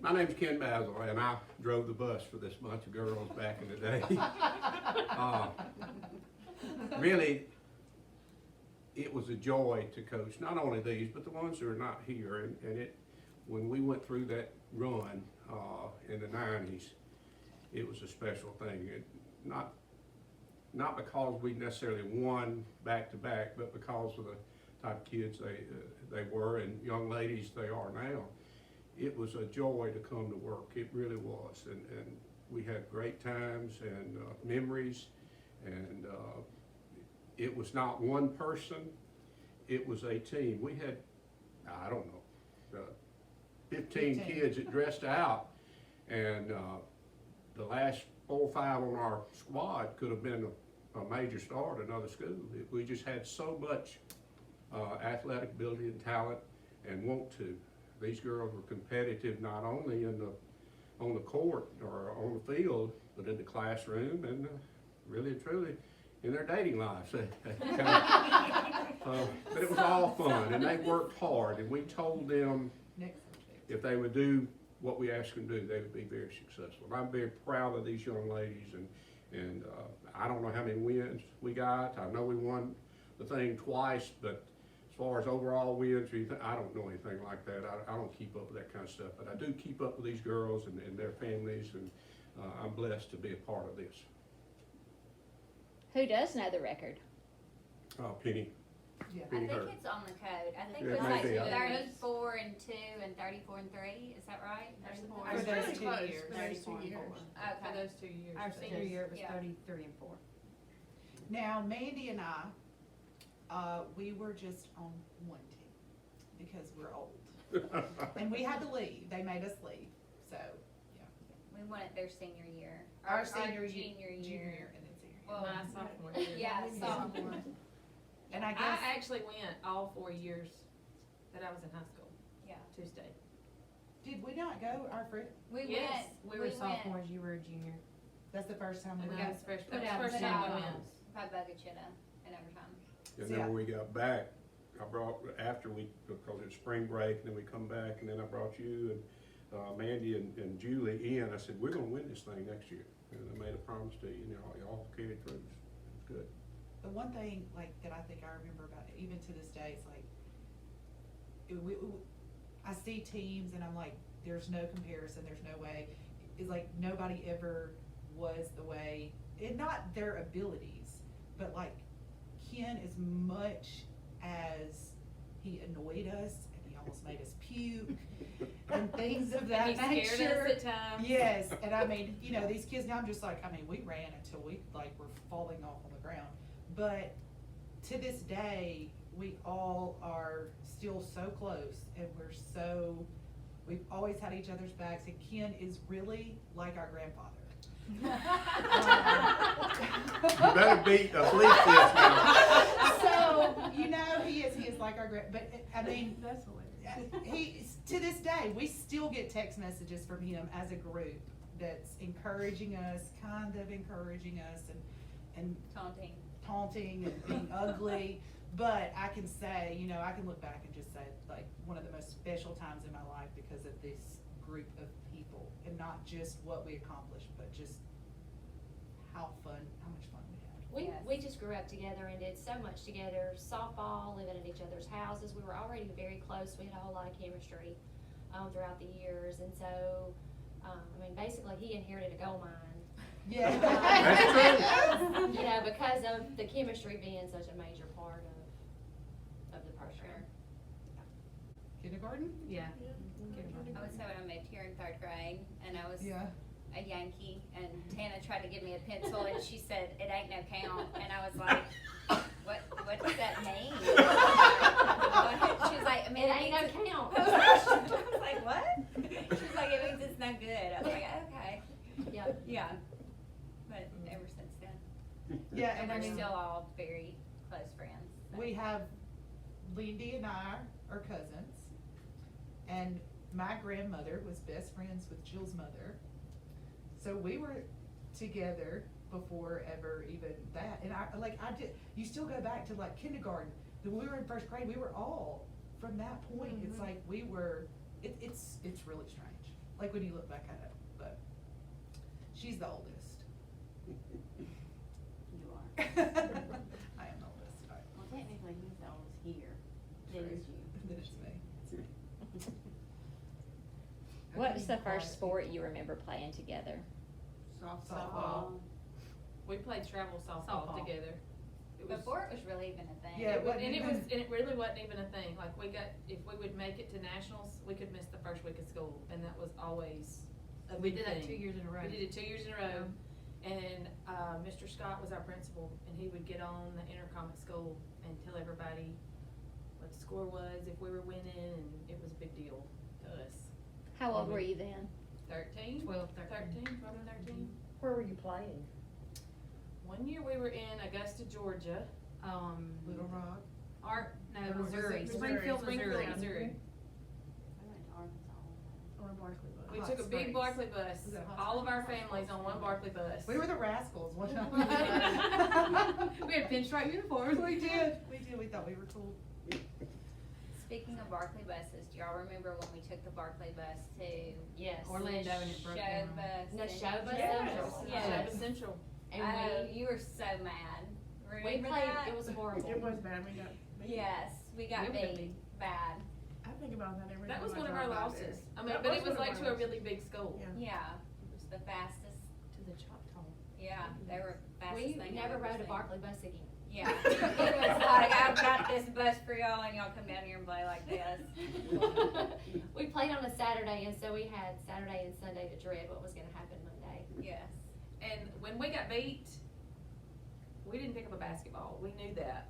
My name's Ken Basil, and I drove the bus for this bunch of girls back in the day. Really, it was a joy to coach not only these, but the ones who are not here. And when we went through that run in the 90s, it was a special thing. Not because we necessarily won back to back, but because of the type of kids they were, and young ladies they are now. It was a joy to come to work. It really was, and we had great times and memories, and it was not one person, it was a team. We had, I don't know, 15 kids that dressed out, and the last 4 or 5 on our squad could have been a major star at another school. We just had so much athletic ability and talent and want to. These girls were competitive not only on the court or on the field, but in the classroom and really and truly in their dating lives. But it was all fun, and they worked hard, and we told them if they would do what we asked them to do, they would be very successful. And I'm very proud of these young ladies, and I don't know how many wins we got. I know we won the thing twice, but as far as overall wins, I don't know anything like that. I don't keep up with that kind of stuff, but I do keep up with these girls and their families, and I'm blessed to be a part of this. Who does know the record? Penny. Yeah. Penny I think Hurt. it's on the code. I think Yeah, it's like maybe. 34 and 2 and 34 and 3. Is that right? For Or those something? 2 years. 34 and 4. For Okay. those 2 years. Our but- senior year, it was Yeah. 33 and 4. Now, Mandy and I, we were just on one team because we're old. And we had to leave. They made us leave, so, yeah. We won it their senior year. Our senior year, junior year. junior year, and then senior year. Well, My sophomore year. Yeah, sophomore. And I I guess, actually went all 4 years that I was in high school Yeah. to state. did we not go our first, We Yes, went. we were sophomores, you were a junior. that's the first time And we we went? got first, Put that out was first the time we shot. went. By Bugachita in overtime. And then when we got back, I brought, after because it's spring break, and then we come back, and then I brought you and Mandy and Julie in. I said, we're gonna win this thing next year. And I made a promise to you, y'all carried through. It was good. The one thing, like, that I think I remember about it, even to this day, it's like, I see teams and I'm like, there's no comparison, there's no way. It's like, nobody ever was the way, and not their abilities, but like, Ken, as much as he annoyed us, and he almost made us puke, and things of that And he scared nature. us at times. Yes, and I mean, these kids now, I'm just like, we ran until we, like, were falling off on the ground. But to this day, we all are still so close, and we've always had each other's backs, and Ken is really like our grandfather. You better believe this now. So, he is like our but, I mean, That's hilarious. to this day, we still get text messages from him as a group that's encouraging us, kind of encouraging us, and taunting and being ugly. But I can say, I can look back and just say, like, one of the most special times in my life because of this group of people, and not just what we accomplished, but just how much fun we had. We just grew up together and did so much together, softball, living at each other's houses. We were already very close. We had a whole lot of chemistry throughout the years. And so, basically he inherited a gold mine. Yeah. That's true. Because of the chemistry being such a major part of the program. Kindergarten? Yeah. I was so when I moved here in 3rd grade, and I was Yeah. a Yankee, and Tana tried to give me a pencil, and she said, "It ain't no count," and I was like, "What does that mean?" She was like, It ain't no count. I was like, "What?" She was like, "It means it's no good." I was like, "Okay." Yeah. Yeah. But ever since then, Yeah, and and I we're mean, still all very close friends. so. we have, Lindy and I are cousins, and my grandmother was best friends with Jill's mother. So we were together before ever even that. And you still go back to like kindergarten. When we were in 1st grade, we were all from that point. It's like we were, it's really strange. like when you look back at it, but she's the oldest. You are. I am the oldest. Well, technically, he's the oldest here. Then True. it's you. Then it's me. What was the first sport you remember playing together? Softball. We played travel softball together. It was- Before it was really even a thing. Yeah, It wa- wasn't and it even- was, and it really wasn't even a thing, like, if we would make it to nationals, we could miss the first week of school, and that was always a We big did that thing. 2 years in a row. We did it 2 years in a row, and, Mr. Scott was our principal, and he would get on the intercom at school and tell everybody what the score was, if we were winning, and it was a big deal to us. How old were you then? 13? 12, 13, 12, 13. Where were you playing? One year we were in Augusta, Georgia. Little Rock. No, Missouri, Missouri. Springfield, Missouri. Missouri. We went to Arkansas. Or Barkley bus? We Hot took a big Springs. Barkley bus, Was it Hot all of our Springs? families on one Barkley bus. We were the rascals one time. We had pinstripe uniforms. We did. We thought we were cool. Speaking of Barkley buses, do y'all remember when we took the Barkley bus to Yes. Orlando and it broke down. Showbus? Neshoba Yes. Central. Yes. Shabba Central. And Oh, we you were so mad. we Remember played, that? it was horrible. It was bad, we got beat. Yes, we got We got beat, bad. I think about that every time. That was I one of drive our by losses. there. I mean, That but it was one of like our to a losses. really big school. Yeah. Yeah, it was the fastest, To the Choctaw. yeah, they were fastest We thing I've never ever rode a seen. Barkley bus again. Yeah, it was like, I've got this bus for y'all and y'all come down here and play like this. We played on a Saturday, and so we had Saturday and Sunday to dread what was gonna happen Monday. Yes. And when we got beat, we didn't pick up a basketball. We knew that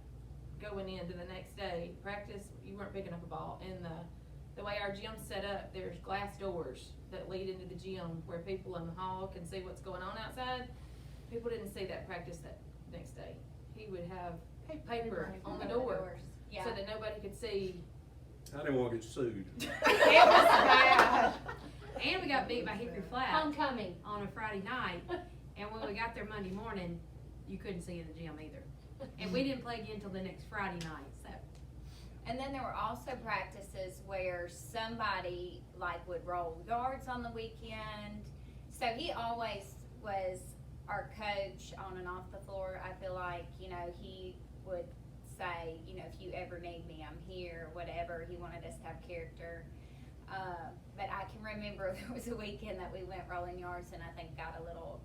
going into the next day. Practice, you weren't picking up a ball. And the way our gym's set up, there's glass doors that lead into the gym where people in the hall can see what's going on outside. People didn't see that practice that next day. He would have paper on the door Yeah. so that nobody could see. I didn't wanna get sued. It was bad. And we got beat by Hickory Flat Homecoming. on a Friday night, and when we got there Monday morning, you couldn't see in the gym either. And we didn't play again until the next Friday night, so. And then there were also practices where somebody like would roll yards on the weekend. So he always was our coach on and off the floor. I feel like, you know, he would say, you know, if you ever need me, I'm here, whatever. He wanted us to have character. But I can remember there was a weekend that we went rolling yards and I think got a little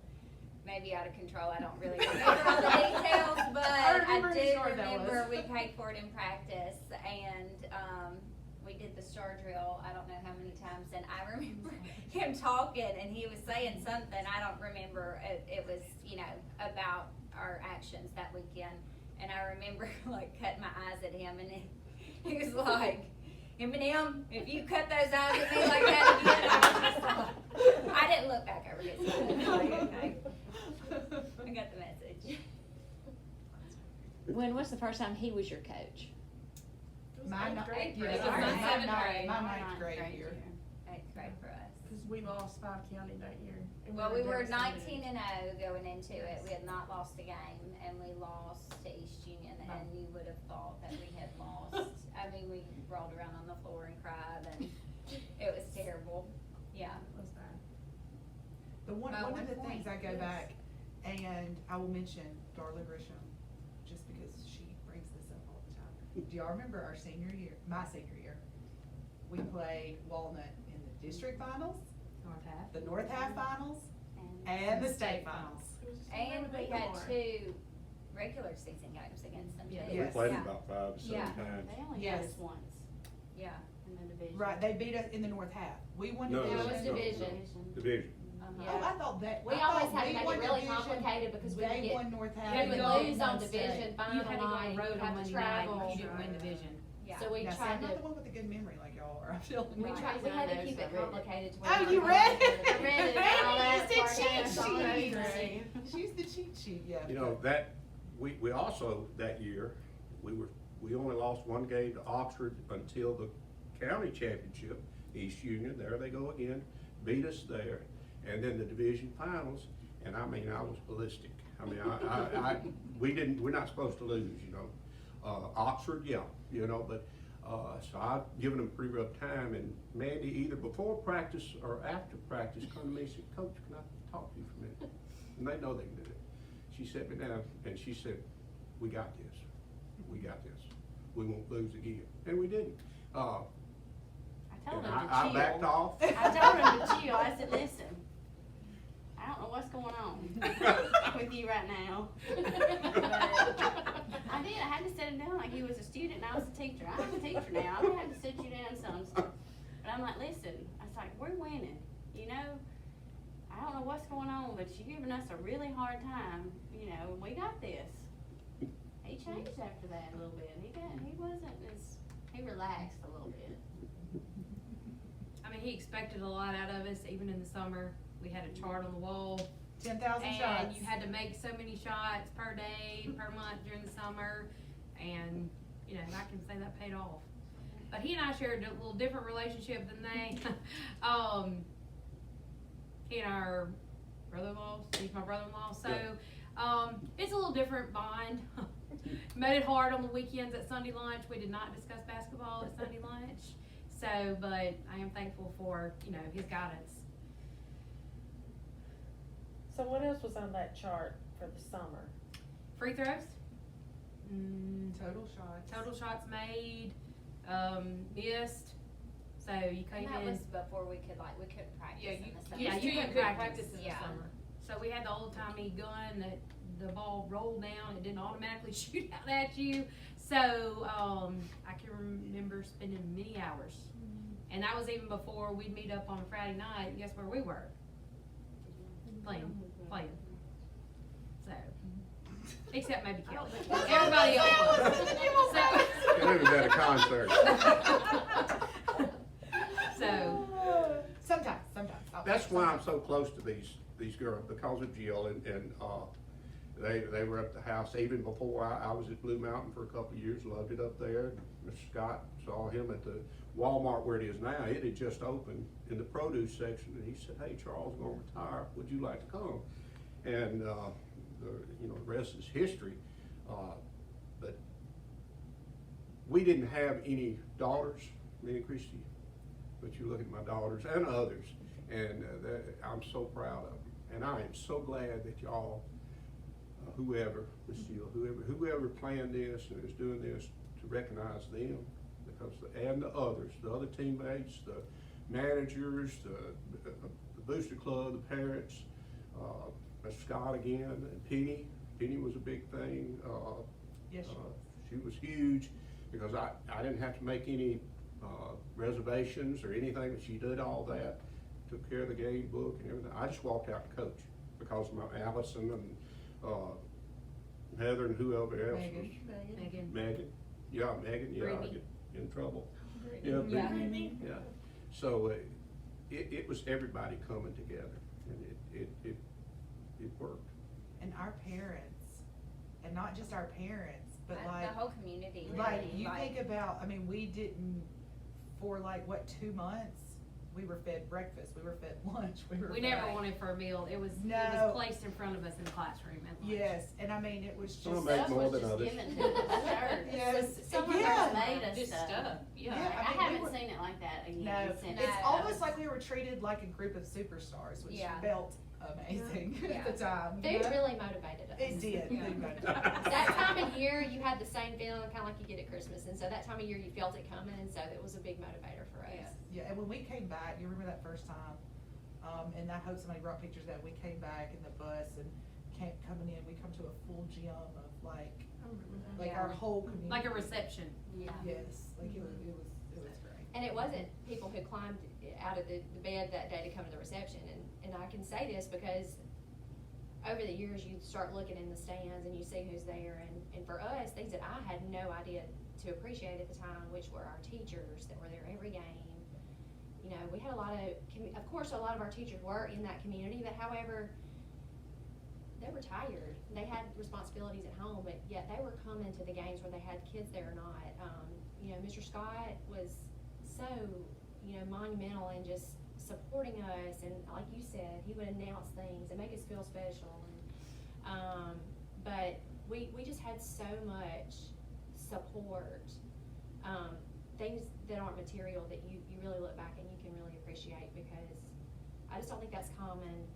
maybe out of control. I don't really remember all the details, but I remember do whose yard that was. remember we paid for it in practice and we did the star drill I don't know how many times, and I remember him talking and he was saying something, I don't remember, it was, you know, about our actions that weekend, and I remember like cutting my eyes at him and he was like, Eminem, if you cut those eyes at me like that again, I was just like, I didn't look back over his head. Like, okay. I got the message. When was the first time he was your coach? My Eighth ninth grade. grade. It was my seventh grade. My ninth grade year. Eighth grade for us. Cause we lost 5 county that year. and Well, we were devastated. 19-0 going into it. We had not lost a game, and we lost to East Union, and you would have thought that we had lost. I mean, we rolled around on the floor and cried, and it was terrible. Yeah. It was bad. One By of one the point, things I go yes. back, and I will mention Darla Grisham, just because she brings this up all the time. Do y'all remember our senior year, my senior year? We played Walnut in the district finals, North half. the North Half finals, and the state finals. It was just And never we been had more. 2 regular season games against them too. Yeah. We Yes. played Yeah. them about 5 to 7 Yeah. times. They only Yes. got us once Yeah. in the division. Right, they beat us in the North Half. We won No, division. It was no, no. division. Division. Uh-huh. Oh, I thought that. We I always thought had to we make won it really division, complicated because we would They get, won North Half. we and would they lose won on state. division final You had to go night, on you road would on have to Monday night, travel. you didn't win division. Yeah. So we Now, see, tried I'm not to, the one with a good memory like y'all are. I'm telling we you. tried, we had to keep it complicated to where. Oh, we you were read able it? to- I read it and all that. It's a cheat It's all that sheet. great. She's the cheat sheet, yeah. You know, that, we also, that year, we only lost 1 game to Oxford until the county championship. East Union, there they go again, beat us there. And then the division finals, and I mean, I was ballistic. I mean, we're not supposed to lose, you know. Oxford, yeah, you know, but So I've given them pretty rough time, and Mandy, either before practice or after practice, come to me and said, Coach, can I talk to you for a minute? And they know they can do it. She sat me down and she said, we got this. We got this. We won't lose again. And we didn't. I told And him to I chill. backed off. I told him to chill. I said, listen, I don't know what's going on with you right now. But I did. I had to set him down like he was a student and I was a teacher. I'm a teacher now. I'm gonna have to sit you down some stuff. But I'm like, listen, I was like, we're winning. You know, I don't know what's going on, but you're giving us a really hard time. You know, and we got this. He changed after that a little bit. He relaxed a little bit. I mean, he expected a lot out of us, even in the summer. We had a chart on the wall. 10,000 And shots. you had to make so many shots per day, per month during the summer. And, you know, I can say that paid off. But he and I shared a little different relationship than they. He and our brother-in-law, he's my brother-in-law. So, it's a little different bond. Made it hard on the weekends at Sunday lunch. We did not discuss basketball at Sunday lunch. So, but I am thankful for, you know, his guidance. So what else was on that chart for the summer? Free throws. Total shots. Total shots made, missed. So you And came that in. was before we couldn't practice Yeah, in the summer. Yeah, you couldn't practice in the Yeah. summer. So we had the old timey gun that the ball rolled down. It didn't automatically shoot out at you. So I can remember spending many hours, and that was even before we'd meet up on a Friday night. And guess where we were? Playing. So, except maybe Kelly. Everybody else was. It was at a concert. So, Sometimes. That's why I'm so close to these girls, because of Jill, and they were at the house even before I was at Blue Mountain for a couple of years, loved it up there. Mr. Scott saw him at the Walmart where it is now. It had just opened in the produce section, and he said, hey, Charles is gonna retire, would you like to come? And the rest is history. But we didn't have any daughters, me and Christy, but you look at my daughters and others, and I'm so proud of them. And I am so glad that y'all, whoever, Ms. Jill, whoever planned this and is doing this, to recognize them, because and the others, the other teammates, the managers, the booster club, the parents, Mr. Scott again, and Penny. Penny was a big thing. Yes, she was huge, because I didn't have to make any reservations or anything. She did all that, took care of the game book and everything. I just walked out to coach because of my Allison and Heather and whoever else was. Megan. Yeah, Megan, yeah, I Brittany. get in trouble. Yeah. Brittany. Yeah. So it was everybody coming together, and it worked. And our parents, and not just our parents, but like, the whole community. like really, you think about, I mean, we didn't, for like, what, 2 months? We were fed breakfast, we were fed lunch, we never wanted for a meal. It was No. placed in front of us in the classroom at lunch. Yes, and I mean, it was just. Some make Stuff more was than just others. given to us. Yes, Some of yeah. us made us Just stuff, yeah. Yeah. I I mean, we haven't were- seen it like that again No, since. it's No. almost like we were treated like a group of superstars, which Yeah. felt amazing Yeah. at the time. you Food know? really motivated us. It did. Yeah. Food motivated us. That time of year, you had the same feeling, kind of like you get at Christmas, and so that time of year, you felt it coming, and so it was a big motivator for us. Yeah, and when we came back, you remember that first time? And I hope somebody brought pictures that we came back in the bus and coming in, we come to a full gym of like our whole community. Like a reception. Yeah. Yes, like it was great. And it wasn't people who climbed out of the bed that day to come to the reception, and I can say this because over the years, you start looking in the stands and you see who's there, and for us, things that I had no idea to appreciate at the time, which were our teachers that were there every game. You know, we had a lot of course, a lot of our teachers were in that community, but however, they were tired. They had responsibilities at home, but yet they were coming to the games whether they had kids there or not. You know, Mr. Scott was so, you know, monumental in just supporting us, and like you said, he would announce things and make us feel special. And, but we just had so much support. things that aren't material that you really look back and you can really appreciate, because I just don't think that's common,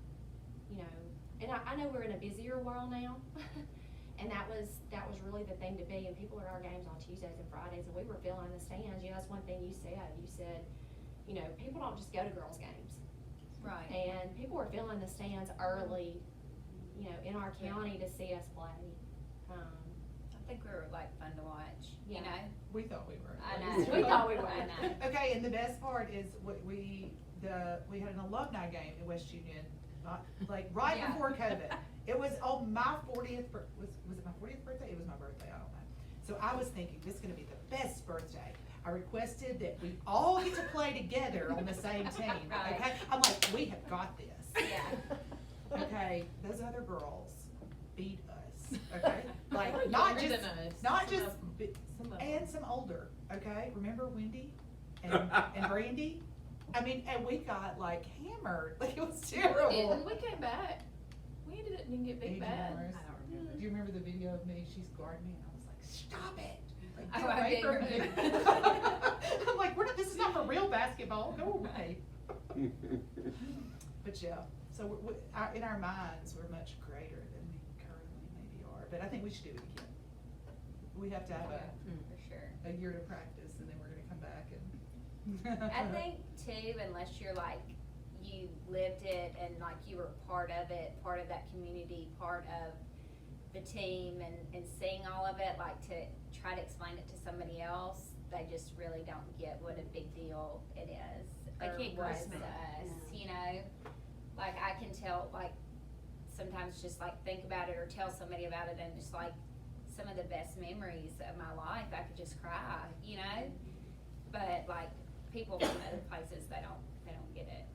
you know. And I know we're in a busier world now, and that was really the thing to be, and people are at our games on Tuesdays and Fridays, and we were filling the stands. You know, that's one thing you said, you know, people don't just go to girls' games. Right. And people were filling the stands early, you know, in our county to see us play. I think we were like fun to watch, you Yeah. know? We thought we were. I know. We thought we were. I know. Okay, and the best part is we had an alumni game at West Union, not, like, right Yeah. before COVID. It was on my 40th, was it my 40th birthday? It was my birthday, I don't know. So I was thinking, this is gonna be the best birthday. I requested that we all get to play together on the same team, Right. okay? I'm like, we have got this. Yeah. Okay, those other girls beat us, okay? Like, They're not younger just, than us. not Some just, of 'em. Some of 'em. and some older, okay? Remember Wendy and Brandy? I mean, and we got like hammered, like it was terrible. And we came back. We didn't get big Age bad. Morris. I don't remember. Do you remember the video of me? She's guarding me, and I was like, "Stop it! Like, get Oh, I away do from me!" remember. I'm like, "We're not. This is not for real basketball. Go away." But yeah, so in our minds, we're much greater than we currently maybe are. But I think we should do it again. We have to have For sure. a year to practice, and then we're gonna come back and. I think too, unless you're like, you lived it and like you were part of it, part of that community, part of the team, and seeing all of it, like to try to explain it to somebody else, they just really don't get what a big deal it is. They or can't was grasp to it. us, you know? Like I can tell, like sometimes just like think about it or tell somebody about it, and just like some of the best memories of my life, I could just cry, you know? But like people from other places, they don't get it.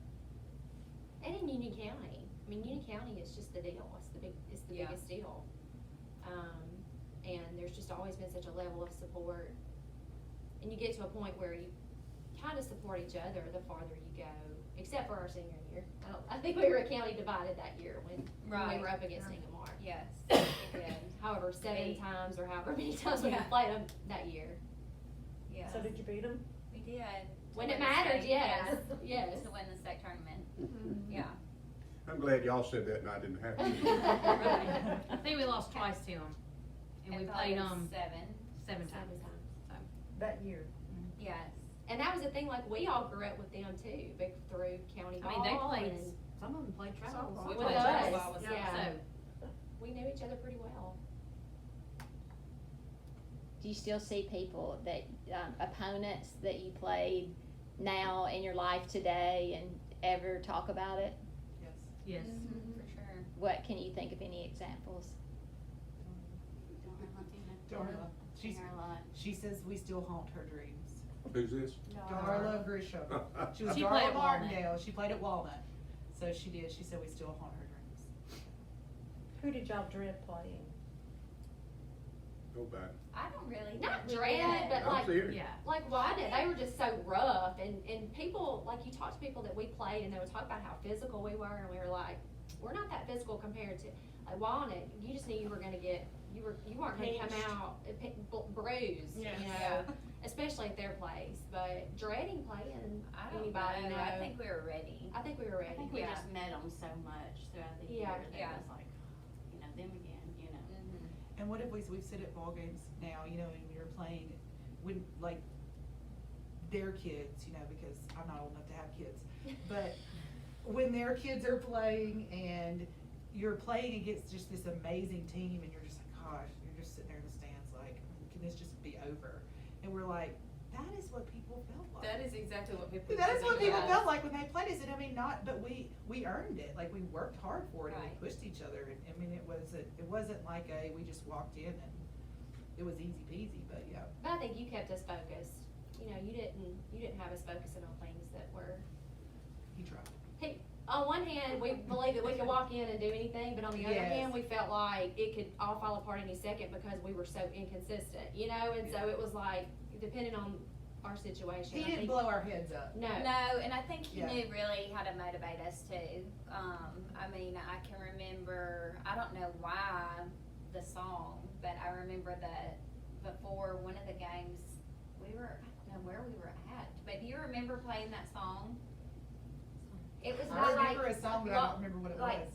And in Union County, I mean, Union County is just the deal. It's the Yeah. biggest deal. And there's just always been such a level of support. And you get to a point where you kind of support each other the farther you go, except for our senior year. I think we were a county divided that year when we Right. were up against Ingemar. Yes, it did. However, 7 Eight. times or however many times we Yeah. played them that year. Yes. So did you beat them? We did. When To it win the mattered, state, yes, yeah. yes. To win the state tournament, yeah. I'm glad y'all said that and I didn't have to. I think we lost twice to them, and we I thought played it was them 7, 7 7 times. times. That year? yes. And that was the thing, like, we all grew up with them too, through county I mean, they ball played, and some of them played travel. Softball. We With played us, travel ball with them, yeah. so. we knew each other pretty well. Do you still see people that, opponents that you played now in your life today and ever talk about it? Yes. Yes. Mm-hmm. For sure. What, can you think of any examples? Darla. She's a lot. She says we still haunt her dreams. Who's this? Darla Grisham. She was She Darla played at Walnut. Martindale. She played at Walnut. So she did. She said we still haunt her dreams. Who did y'all dread playing? Nobody. I don't really. Not think we dread, did. but I'm like, serious. Yeah. like Wanda, they were just so rough, and people, like, you talk to people that we played, and they would talk about how physical we were, and we were like, we're not that physical compared to, like, Wanda, you just knew you were gonna get, you weren't gonna come Pinched. out bruised, Yeah. you know, especially at their place, but dreading playing I don't anybody, know. no. I think we were ready. I think we were I ready. think we Yeah. just met them so much throughout the year Yeah. that Yeah. it was like, you know, them again, you know. Mm-hmm. And what if we've sit at ball games now, you know, and we're playing when, like, their kids, you know, because I'm not old enough to have kids, but when their kids are playing and you're playing against just this amazing team and you're just like, gosh, you're just sitting there in the stands like, can this just be over? And we're like, that is what people felt like. That is exactly what people. That is what think people of us. felt like when they played us, and I mean, but we earned it, like, we worked hard for it, and Right. we pushed each other, and, I mean, it wasn't like we just walked in and it was easy peasy, but yeah. But I think you kept us focused, you know, you didn't have us focusing on things that were, He tried. on one hand, we believed that we could walk in and do anything, but on the other Yes. hand, we felt like it could all fall apart any second because we were so inconsistent, you know, and so it was like, depending on our situation. He I didn't think- blow our heads up. No. No, and I think he Yeah. knew really how to motivate us too. I mean, I can remember, I don't know why the song, but I remember that before one of the games, we were, I don't know where we were at, but do you remember playing that song? It was I not like, remember a song, but I don't remember what it like- was.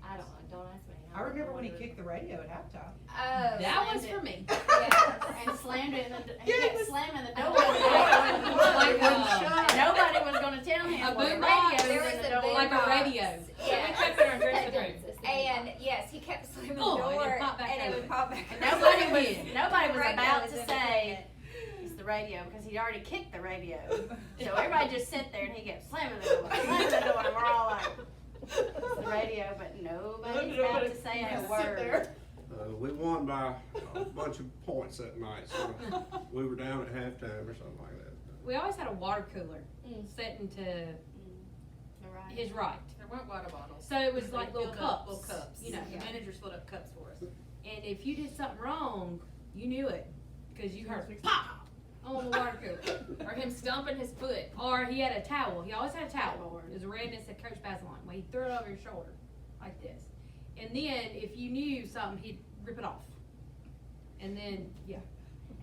I don't ask me. I remember when he kicked the radio at halftime. Oh. That was for me. Yes. And slammed it in the, he Yeah, it kept was- slamming the Oh, door. Like And nobody was gonna tell him A what the boombox, radio there was was in a the door. boom- Like a boombox. radio. Yes. We kept it in our dressing room. And yes, he kept slamming the Oh, and door, it'd pop back and it open. would pop back. And open. nobody was Radio about was to in say it's the radio because he'd already kicked the radio. So everybody just sat there and he kept slamming the door, and we're all like, it's the radio, but nobody's about to say a Sit word. there. We won by a bunch of points that night, so we were down at halftime or something like that. We always had a water cooler Mm. sitting to Right. his right. There weren't water bottles. So it was They like little filled up cups. Little cups. You know, The managers filled up cups for us. and if you did something wrong, you knew it because you heard pop on the water cooler. Or him stomping his foot. Or he had a towel. He always had a towel. It was red and it said Coach Baseline. Well, he'd throw it over your shoulder like this. And then if you knew something, he'd rip it off. And then, yeah.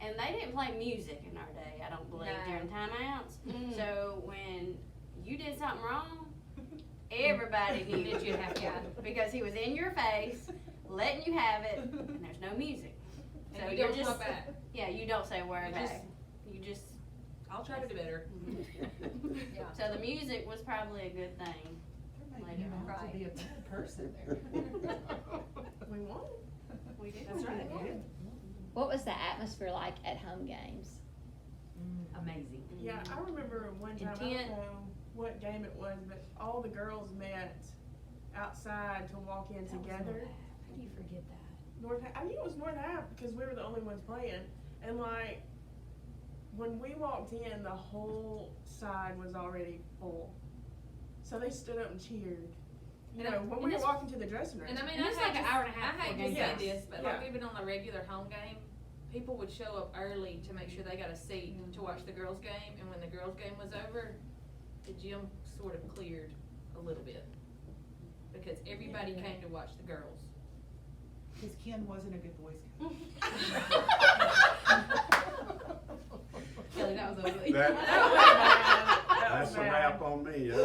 And they didn't play music in our day, I don't believe, No. during timeouts. Mm. So when you did something wrong, everybody knew That you'd have to. because he was in your face, letting you have it, and there's no music. So And you you're don't just, talk back. yeah, you don't say a word You back. just- You just. I'll try to do better. Yeah. So the music was probably a good thing. They're making him out to Right. be a bad person there. We won. We did. That's right. Yeah. What was the atmosphere like at home games? Amazing. Yeah, I remember one time, I Intent. don't know what game it was, but all the girls met outside to walk in together. How do you forget that? North, I knew it was North Ave because we were the only ones playing, and like when we walked in, the whole side was already full. So they stood up and cheered. You And know, I- when and we were this- walking to the dressing room. And I mean, And it's like an hour and a half I hate before to game say starts. this, but Yeah. like even on a regular home game, people would show up early to make sure they got a seat to watch the girls' game. And when the girls' game was over, the gym sort of cleared a little bit because everybody came to watch the girls. Because Ken wasn't a good Boy Scout. Kelly, that was ugly. That's a wrap on me, yeah.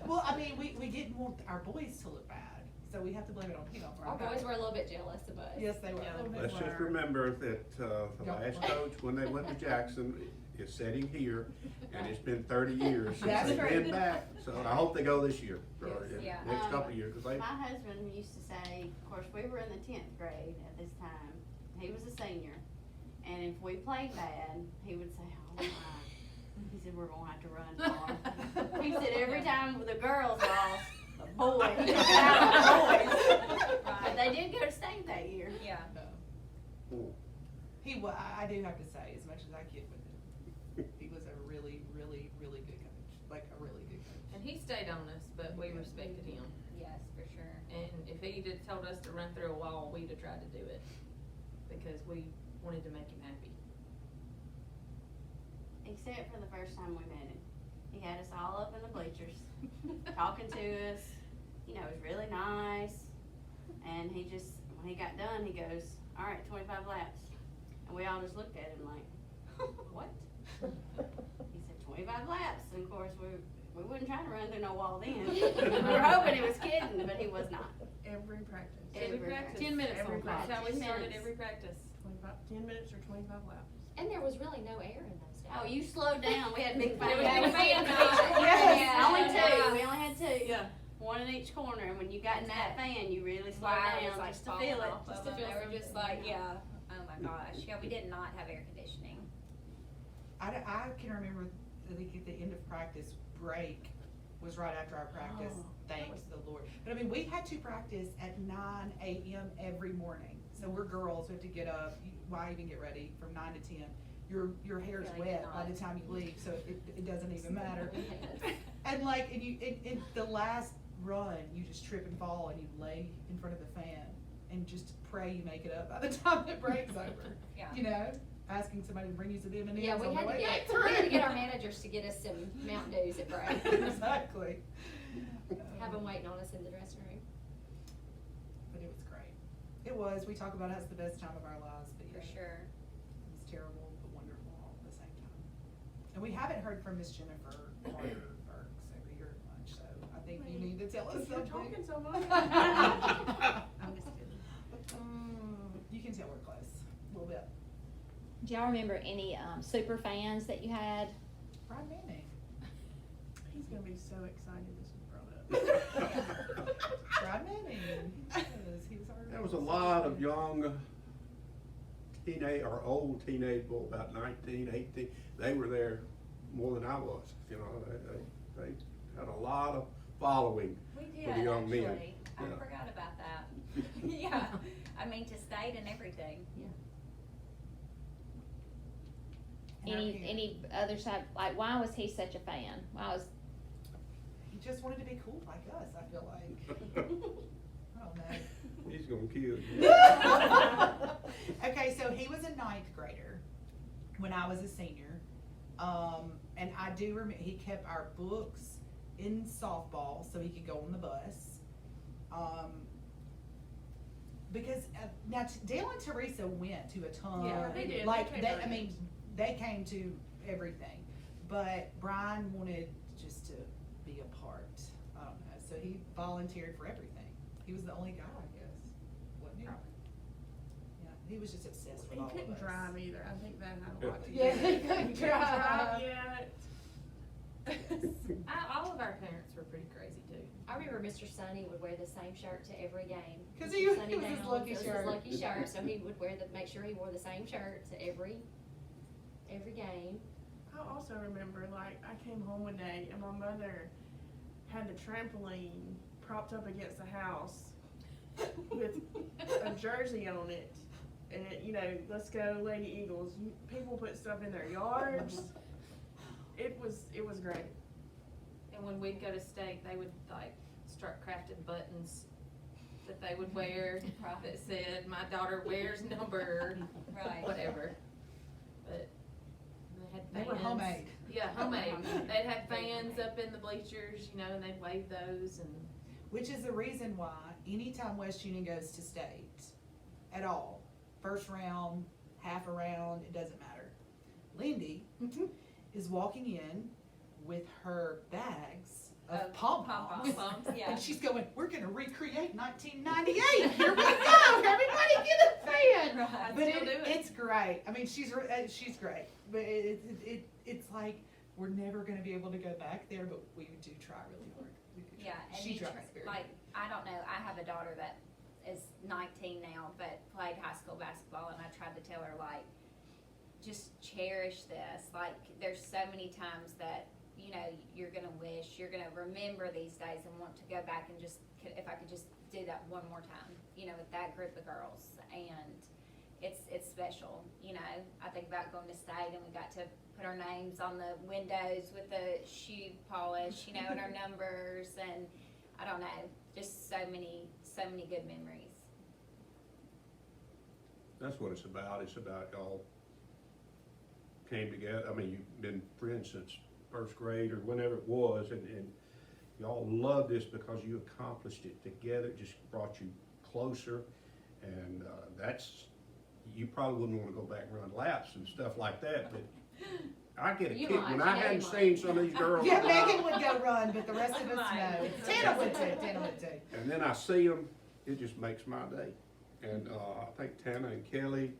Well, I mean, we didn't want our boys to look bad, so we have to blame it on him. Our boys were a little bit jealous of us. Yes, they were. Yeah, they Let's just remember that, the last coach, when they went to Jackson, is sitting here, and it's been 30 years since That's they've been true. back. So I hope they go this year, or Yes. Yeah. next couple of years, because they, My husband used to say, of course, we were in the 10th grade at this time. He was a senior. And if we played bad, he would say, oh my. He said, we're gonna have to run for him. He said, every time the girls lost, the boys, but they did go to state that year. Yeah. I do have to say, as much as I kid with him, he was a really, really, really good coach, like a really good coach. And he stayed on us, but we respected him. Yes, for sure. And if he'd have told us to run through a wall, we'd have tried to do it because we wanted to make him happy. Except for the first time we met him. He had us all up in the bleachers, talking to us. You know, it was really nice. And he just, when he got done, he goes, all right, 25 laps. And we all just looked at him like, what? He said 25 laps. And of course, we wouldn't try to run through no wall then. We were hoping he was kidding, but he was not. Every practice. Every practice. 10 minutes Every on class. That's how we 10 started minutes. every practice. 10 minutes or 25 laps. And there was really no air in those days. Oh, you slowed down. We had big There fans. was big fans. Yes. Only two. Yeah. We only had two. Yeah. One in each corner. And when you got in that fan, you really slowed Wire down was like just to feel it. falling off of them. They were just like, yeah. Oh my gosh. Yeah, we did not have air conditioning. I can remember, I think at the end of practice, break was right after our practice, thanks the Lord. But I mean, we had to practice at 9 a.m. every morning. So we're girls, we have to get up, why even get ready from 9 to 10? Your hair's Really wet not. by the time you leave, so it doesn't even matter. And like, and you, in the last run, you just trip and fall and you lay in front of the fan and just pray you make it up by the time the break's over. Yeah. You know, asking somebody to bring you some M&Ms Yeah, we on the had to way back get, through. we had to get our managers to get us some Mountain Dews at break. Exactly. Have them waiting on us in the dressing room. But it was great. It was, we talk about it as the best time of our lives, but For yeah, sure. it was terrible, but wonderful And we haven't heard from Miss Jennifer Carter Burks over here much, so I think you need to tell us You're something. talking so much. I'm just kidding. You can tell we're close, a little bit. Do y'all remember any super fans that you had? Brian Manning. He's gonna be so excited this was brought up. Brian Manning. Yes, he was our. There was a lot of young teenage, or old teenage, boy, about 19, 18. They were there more than I was, you know, they had a lot of following We did, for the young men. actually. I Yeah. forgot about that. Yeah, I mean, to state and everything. And our parents. Any other side, like, why was he such a fan? Why was, He just wanted to be cool like us, I feel like. I don't know. He's gonna kill you. Okay, so he was a ninth grader when I was a senior. And I do remember, he kept our books in softball so he could go on the bus. Because, now Dale and Teresa went to a ton. Yeah, they did. They Like, came they, to I mean, they came to everything. But Brian wanted just to be a part. I don't know, so he volunteered for everything. He was the only guy, I guess, wasn't he? Yeah, he was just obsessed with He all of us. couldn't drive either. I think that had a lot to do Yeah, with he it. couldn't He drive. yet. All of our parents were pretty crazy too. I remember Mr. Sonny would wear the same shirt to every game. 'Cause Mr. he Sonny was his Downs, lucky it was shirt. his lucky shirt, so he would make sure he wore the same shirt to every game. I also remember, like, I came home one day and my mother had the trampoline propped up against the house with a jersey on it. And it, you know, let's go Lady Eagles. People put stuff in their yards. It was great. And when we'd go to state, they would like start crafting buttons that they would wear that said, "My daughter wears number," Right. whatever. But they had They fans. were homemade. Yeah, homemade. They'd have fans up in the bleachers, you know, and they'd wave those and. Which is the reason why anytime West Union goes to state at all, first round, half a round, it doesn't matter. Lindy is walking in with her bags of pom-poms. Pom-poms, yeah. And she's going, we're gonna recreate 1998. Here we go. Everybody get a fan. Right. But Still do it. it's great. I mean, she's great. But it's like, we're never gonna be able to go back there, but we do try really hard. Yeah, and She you tries tr- very like, I don't know, I have a daughter that is 19 now, but played high school basketball, and I tried to tell her, like, just cherish this. Like, there's so many times that, you know, you're gonna wish, you're gonna remember these days and want to go back and just, if I could just do that one more time, you know, with that group of girls. And it's special, you know. I think about going to state and we got to put our names on the windows with the shoe polish, you know, and our numbers, and I don't know, just so many good memories. That's what it's about. It's about y'all came together. I mean, you've been friends since first grade or whenever it was, and y'all love this because you accomplished it together. It just brought you closer, and you probably wouldn't want to go back and run laps and stuff like that, but I get a You kick might. when I Yeah, hadn't you seen might. some of these girls. Yeah, Megan would go run, but the rest of us Right. no. Tana would too. And then I see them, it just makes my day. And I think Tana and Kelly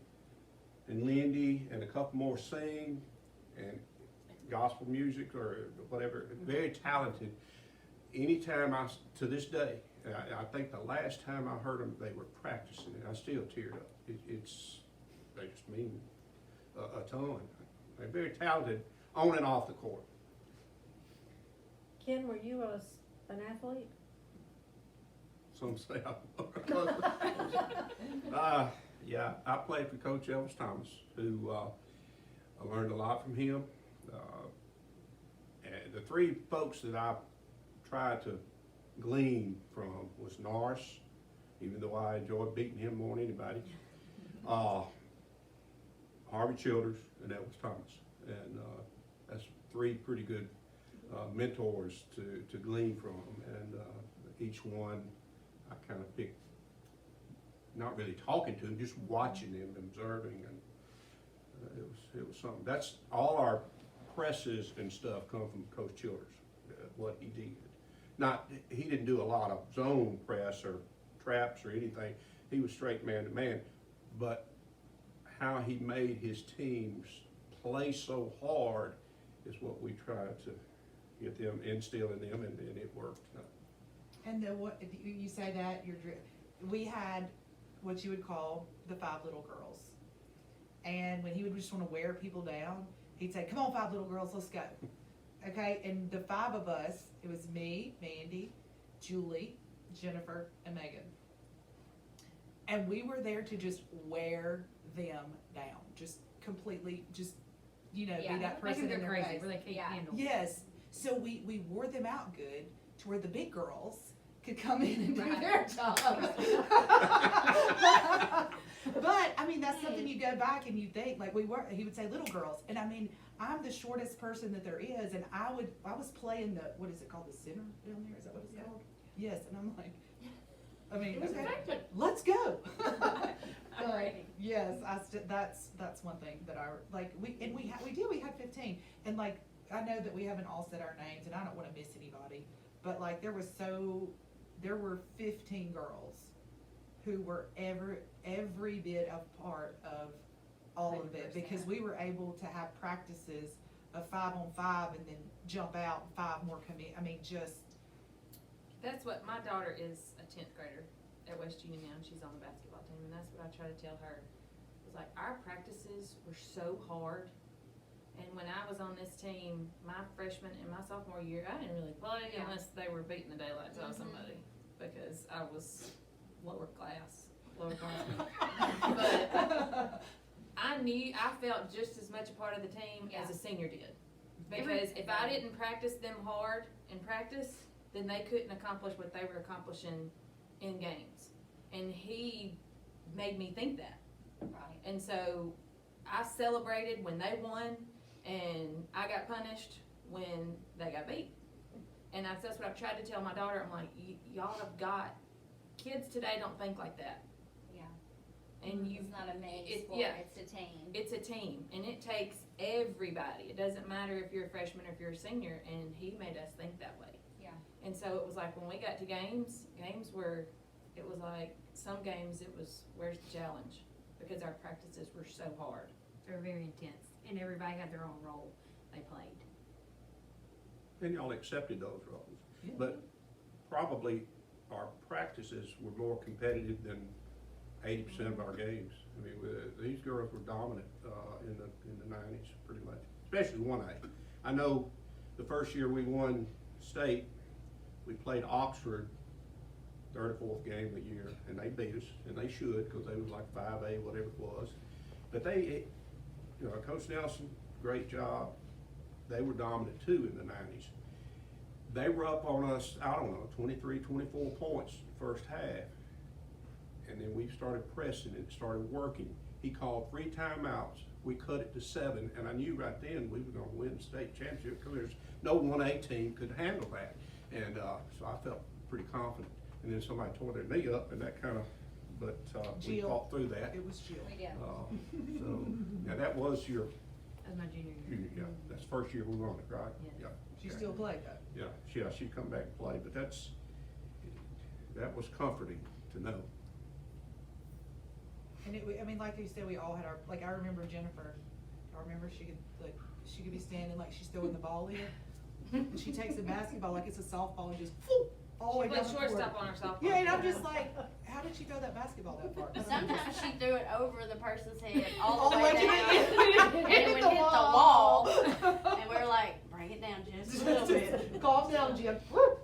and Lindy and a couple more sing, and gospel music or whatever, very talented. Anytime to this day, I think the last time I heard them, they were practicing, and I still teared up. They just mean a ton. They're very talented on and off the court. Ken, were you an athlete? Some say yeah, I played for Coach Elvis Thomas, who I learned a lot from him. And the three folks that I tried to glean from was Norris, even though I enjoyed beating him more than anybody. Harvey Childers, and Elvis Thomas. And that's three pretty good mentors to glean from. And each one I kind of picked, not really talking to them, just watching them, observing, and it was something. That's all our presses and stuff come from Coach Childers, what he did. He didn't do a lot of zone press or traps or anything. He was straight man to man, but how he made his teams play so hard is what we tried to get them, instill in them, and it worked. And what you say that we had what you would call the 5 little girls, and when he would just want to wear people down, he'd say, "Come on, 5 little girls, let's go." Okay, and the 5 of us, it was me, Mandy, Julie, Jennifer, and Megan, and we were there to just wear them down, just completely, just be that Make person them in go their crazy face. where they can't Yeah. handle. Yes, so we wore them out good to where the big girls could come in and do Right. their jobs. But, I mean, that's something you go back and you think, like, he would say little girls, and I mean, I'm the shortest person that there is, and I was playing what is it called, the center down there, is that what it's called? Yes, and I'm like, I mean, It was okay, effective. let's go. I'm ready. Yes, that's one thing that I, like, we had 15, and like, I know that we haven't all said our names, and I don't wanna miss anybody, but like, there were 15 girls who were every bit of part of all of it, 100%. because we were able to have practices of 5-on-5 and then jump out and 5 more come in, I mean, just, That's what, my daughter is a 10th grader at West Union now, and she's on the basketball team, and that's what I try to tell her. It's like, our practices were so hard, and when I was on this team, my freshman and my sophomore year, I didn't really play Yeah. unless they were beating the daylights out of somebody, because I was lower class. But I felt just as much a part of the team as a senior did. Because if I didn't practice them hard in practice, then they couldn't accomplish what they were accomplishing in games. And he made me think that. Right. And so I celebrated when they won, and I got punished when they got beat. And that's what I've tried to tell my daughter. I'm like, y'all have got, kids today don't think like that. Yeah. And It's not a main sport, yeah. it's a team. It's a team, and it takes everybody. It doesn't matter if you're a freshman or if you're a senior, and he made us think that way. Yeah. And so it was like when we got to games were, it was like, some games it was, where's the challenge? Because our practices were so hard. They were very intense, and everybody had their own role they played. And y'all accepted those roles. Yeah. But probably our practices were more competitive than 80% of our games. I mean, these girls were dominant in the 90s, pretty much, especially 1A. I know the first year we won state, we played Oxford, third or fourth game of the year, and they beat us, and they should, because they was like 5A, whatever it was. But Coach Nelson, great job. They were dominant too in the 90s. They were up on us, I don't know, 23, 24 points the first half. And then we started pressing and it started working. He called 3 timeouts. We cut it to 7, and I knew right then we were gonna win the state championship because there's no 1A team could handle that. And so I felt pretty confident. And then somebody tore their knee up, and that kind of, but we Jill. fought through that. it was Jill. We did. So, now that was your, That was my junior year. yeah, that's the first year we won it, right? Yes. Yeah. She Okay. still played though. Yeah, she'd come back and play, but that was comforting to know. And I mean, like you said, we all had our, like, I remember Jennifer, I remember she could be standing like she's throwing the ball in. And she takes a basketball like it's a softball and just whoop, all the way She down played the court. shortstop on her softball. Yeah, and I'm just like, how did she throw that basketball that far? Sometimes she threw it over the person's head all All the way to down, and it would hit the wall, and we were like, bring it down just a little bit. Calm down, Jim. You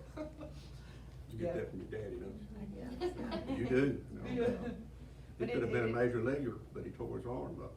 get Yeah. that from your daddy, don't you? You do. No, Yeah. He But could have been a it- major leaguer, but he tore his arm up.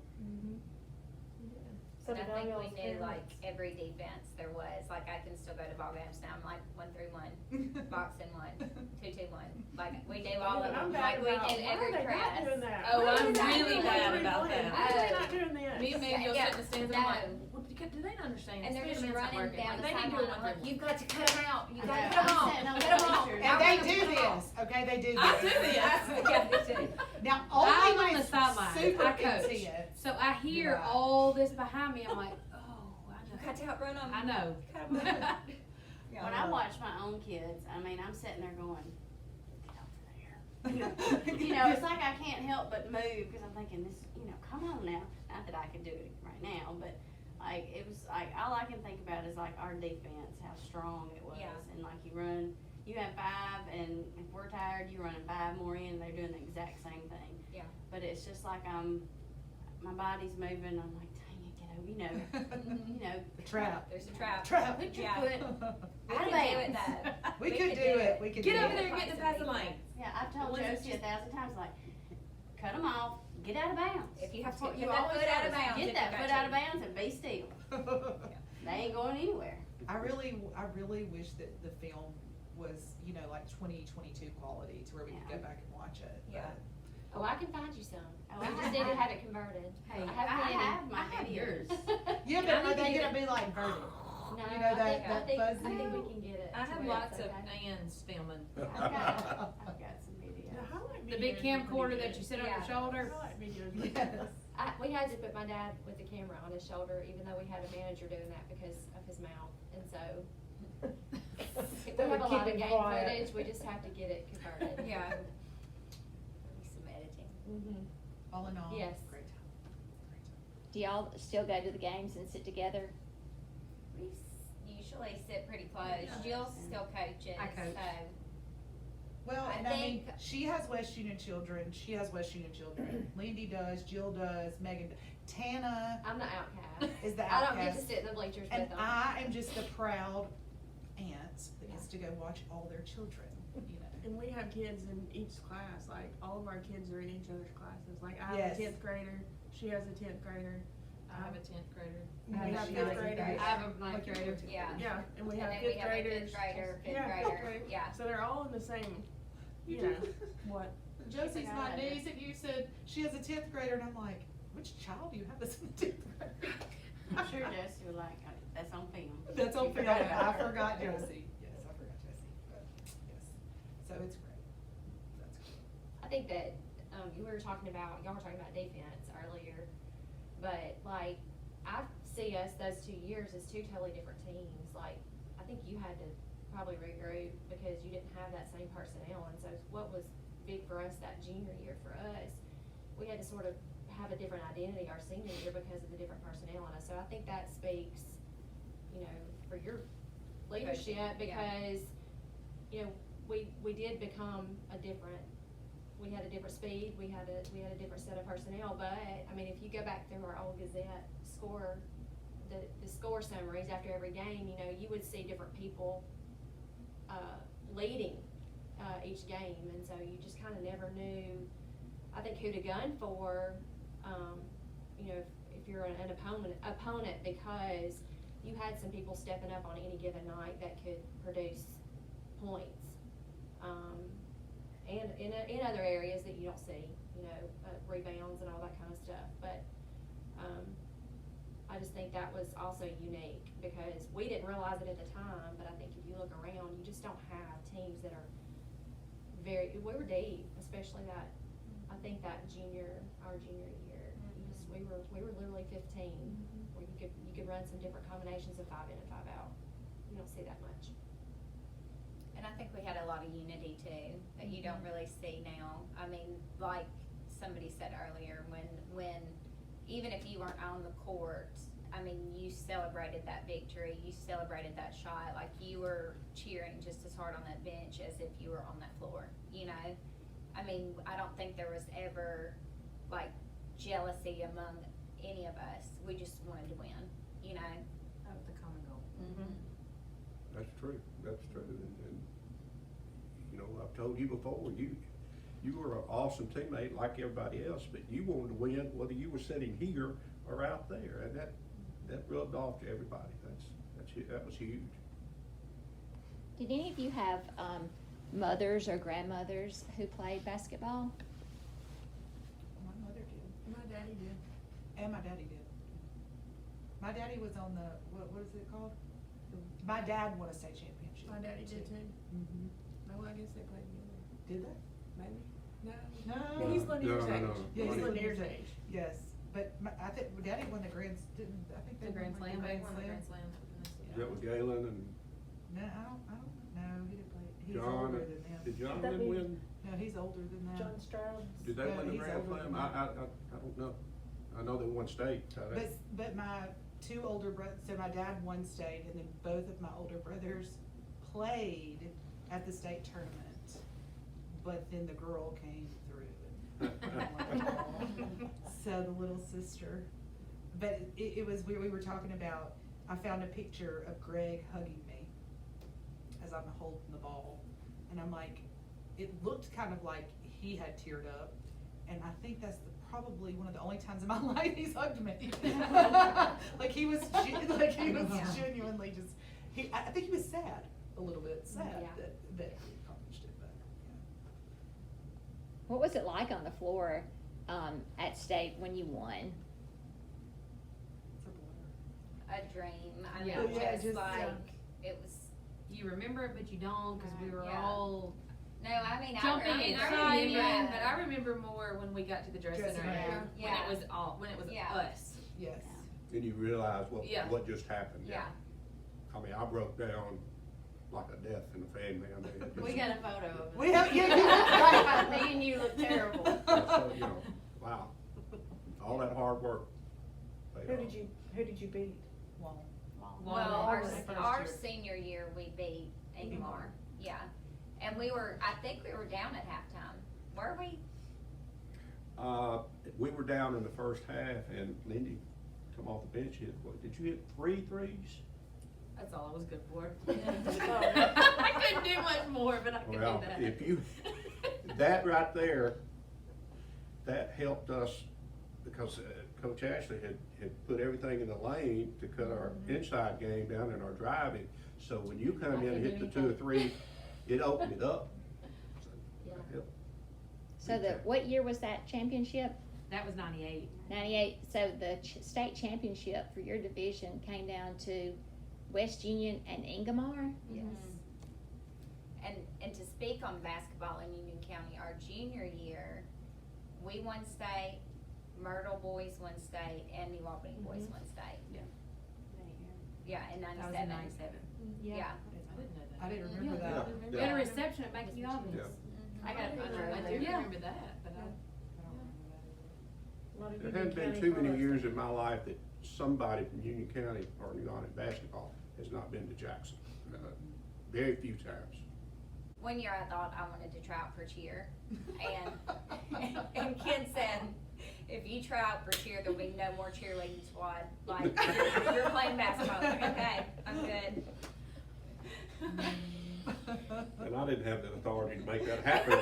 So I did all think we y'all's knew like parents- every defense there was, like I can still go to ball games now, I'm like 1-3-1, boxing 1, 2-2-1, like we knew all of I'm them, bad like we about, knew why every are they not press. doing that? Oh, Why are I'm they not really doing bad what about we're that. doing? Why are they not doing this? Me and Mandy will Yeah, sit in the stands, and I'm like, no. well, do they not understand? And they're This just man's not running working. down Like, the they need to do sideline, it I'm like, 1-3-1. you've got to cut them out, you I got to know. cut them I'm off, sitting on cut the them off. pictures. And they do this, okay, they do I this. do this. Yeah, they do. Now, I'm only on when the it's sidelines. super I coach. intense. So I hear Right. all this behind me, I'm like, oh, I know Got to outrun them. I know. Cut 'em off. Yeah. When I watch my own kids, I mean, I'm sitting there going, get over there. You know, it's like I can't help but move, because I'm thinking, this, you know, come on now. Not that I can do it right now, but like, it was like, all I can think about is like our defense, how strong it was. Yeah. And like you have 5, and if we're tired, you're running 5 more in, they're doing the exact same thing. Yeah. But it's just like my body's moving, I'm like, dang it, get over, you know. Trap. There's a trap. Trap. Put your Yeah. foot We out of could do it bounds. though. We could do it, we could do it. Get over there and get the pass the lane. Yeah, I've told Was it Josie 1,000 times, like, cut them off, get out of bounds. If you have to That's what put you that always foot out tell of us. bounds, Get if that you foot got out of to. bounds and be still. They ain't going anywhere. I really wish that the film was, you know, like 2022 quality to where we could go Yeah. back and watch it. Yeah. Oh, I can find you some. Oh, We I just have- need to have it converted. Hey, I I have plenty. have my I have videos. Yeah, but I are need to they get gonna it. be like verted? No, You know, that- I that think, I fuzzy- think we can get it. I to have where lots it's of okay. Ann's filming. I've got some videos. The highlight The big videos are pretty camcorder that good. you sit on Yeah. your shoulder. Highlight videos are Yes. We had to put my dad with the camera on his shoulder, even though we had a manager doing that because of his mouth, and so. If we That have would a keep lot of him game quiet. footage, we just have to get it converted. Yeah. Maybe some editing. Mhm. All in all, Yes. great time. Great time. Do y'all still go to the games and sit together? We usually sit pretty close. Yeah. Jill still coaches, I coach. so. Well, I and I mean, think- she has West Union children, she has West Union children, Lindy does, Jill does, Megan, Tana I'm the outcast. is the I don't get to outcast. sit in the bleachers And with them. I am just the proud aunt that gets to go watch all their children, you know. And we have kids in each class, like, all of our kids are in each other's classes, like, I have Yes. a 10th grader, she has a 10th grader. I have a 10th grader. We And have she 5th has a graders. grade. I have a 9th grader. Yeah. Yeah, and we have And then 5th we have a graders. fifth grader, fifth Yeah, grader, yeah. So they're all in the same, You you know, do. what? Josie's my God. niece, and you said she has a 10th grader, and I'm like, which child do you have that's in the 10th grade? I'm sure Josie was like, that's on film. That's on You film. forgot about I her. forgot Josie. Yes, I forgot Josie. But yes, so it's great. That's great. I think that, you were talking about, y'all were talking about defense earlier, but like, I see us those 2 years as 2 totally different teams. Like, I think you had to probably regroup because you didn't have that same personnel, and so what was big for us that junior year for us, we had to sort of have a different identity our senior year because of the different personnel on us. So I think that speaks, you know, for your leadership, Yeah. because, you know, we did become we had a different speed, we had a different set of personnel, but, I mean, if you go back through our old Gazette score, the score summaries after every game, you know, you would see different people, leading, each game, and so you just kinda never knew, I think, who to gun for, you know, if you're an opponent, because you had some people stepping up on any given night that could produce points. And in other areas that you don't see, you know, rebounds and all that kind of stuff, but, I just think that was also unique, because we didn't realize it at the time, but I think if you look around, you just don't have teams that are we were deep, especially that, I think that our junior year, we were literally 15, where you could run some different combinations of 5 in and 5 out. You don't see that much. And I think we had a lot of unity too, that you don't really see now. I mean, like somebody said earlier, when even if you weren't on the court, I mean, you celebrated that victory, you celebrated that shot, like you were cheering just as hard on that bench as if you were on that floor, you know? I mean, I don't think there was ever like jealousy among any of us. We just wanted to win, you know? That was the common goal. Mm-hmm. That's true, and, you know, I've told you before, you were an awesome teammate like everybody else, but you wanted to win whether you were sitting here or out there, and that rubbed off to everybody. That was huge. Did any of you have, mothers or grandmothers who played basketball? My mother did, My daddy did. and my daddy did. My daddy was on the, what is it called? My dad won a state championship. My daddy did too. Mhm. No, I guess they played together. Did they? Maybe. No. No. He's Lanier's No, age. no. Yeah, He's he's Lanier's Lanier's age. Yes, but I think Daddy won the Grand, didn't, I think they The Grand won Slam, the they Grand won the Slam. Grand Slam. Is that with Galen and No, I don't know, he didn't play, he's John? older than them. Did John That'd be- win? No, he's older than that. John Stroud. Did they Yeah, win the he's Grand older Slam? than I don't know. I know they won state. But my two older brothers, so my dad won state, and then both of my older brothers played at the state tournament. But then the girl came through and so the little sister. But it was weird, we were talking about, I found a picture of Greg hugging me as I'm holding the ball. And I'm like, it looked kind of like he had teared up. And I think that's probably one of the only times in my life he's hugged me. Like he was genuinely just, I think he was sad, a little bit sad Yeah. that he accomplished it, but yeah. What was it like on the floor at state when you won? It's a blur. A dream, I Yeah. mean, Yeah, just just, like, yeah. it was, You remember it, but you don't, cause we were Yeah. all no, I mean, jumping I and I excited. remember, but I remember more when we got to the dressing Dressing room, room. Yeah. when it was Yeah. us. Yes. Then you realize Yeah. what just happened. yeah. I mean, I broke down like a death in the family. I mean, it We just- got a photo of it. We have, yeah, Me and you look terrible. so, you know, wow. All that hard work. paid off. Who did you beat? Well, Well, our, was the first our year. senior year, we beat Ingmar, Ingmar. yeah. And I think we were down at halftime, were we? We were down in the first half and Lindy come off the bench, did you hit 3 threes? That's all I was good for. I couldn't do much more, but I could Well, do that. if you, that right there, that helped us because Coach Ashley had put everything in the lane to cut our inside game down and our driving. So when you come in and hit the 2 or 3, it opened it up. So that helped. So what year was that championship? That was 98. 98. So the state championship for your division came down to West Union and Ingomar? Yes. And to speak on basketball in Union County, our junior year, we won state, Myrtle boys won state, and New Albany boys won state. Yeah, in That was 97. in 97. Yeah. I didn't know that. I didn't remember Yeah. that. We had a reception at Making Albans. Yeah. I got a photo I of do it. Yeah. remember that, but I don't remember that. A lot of There Union hasn't been County too many photos. years in my life that somebody from Union County or New Albany basketball has not been to Jackson. Very few times. One year I thought I wanted to try out for cheer, and Ken said, if you try out for cheer, there'll be no more cheerleading squad, like, you're playing basketball. I was like, okay, I'm good. And I didn't have the authority to make that happen,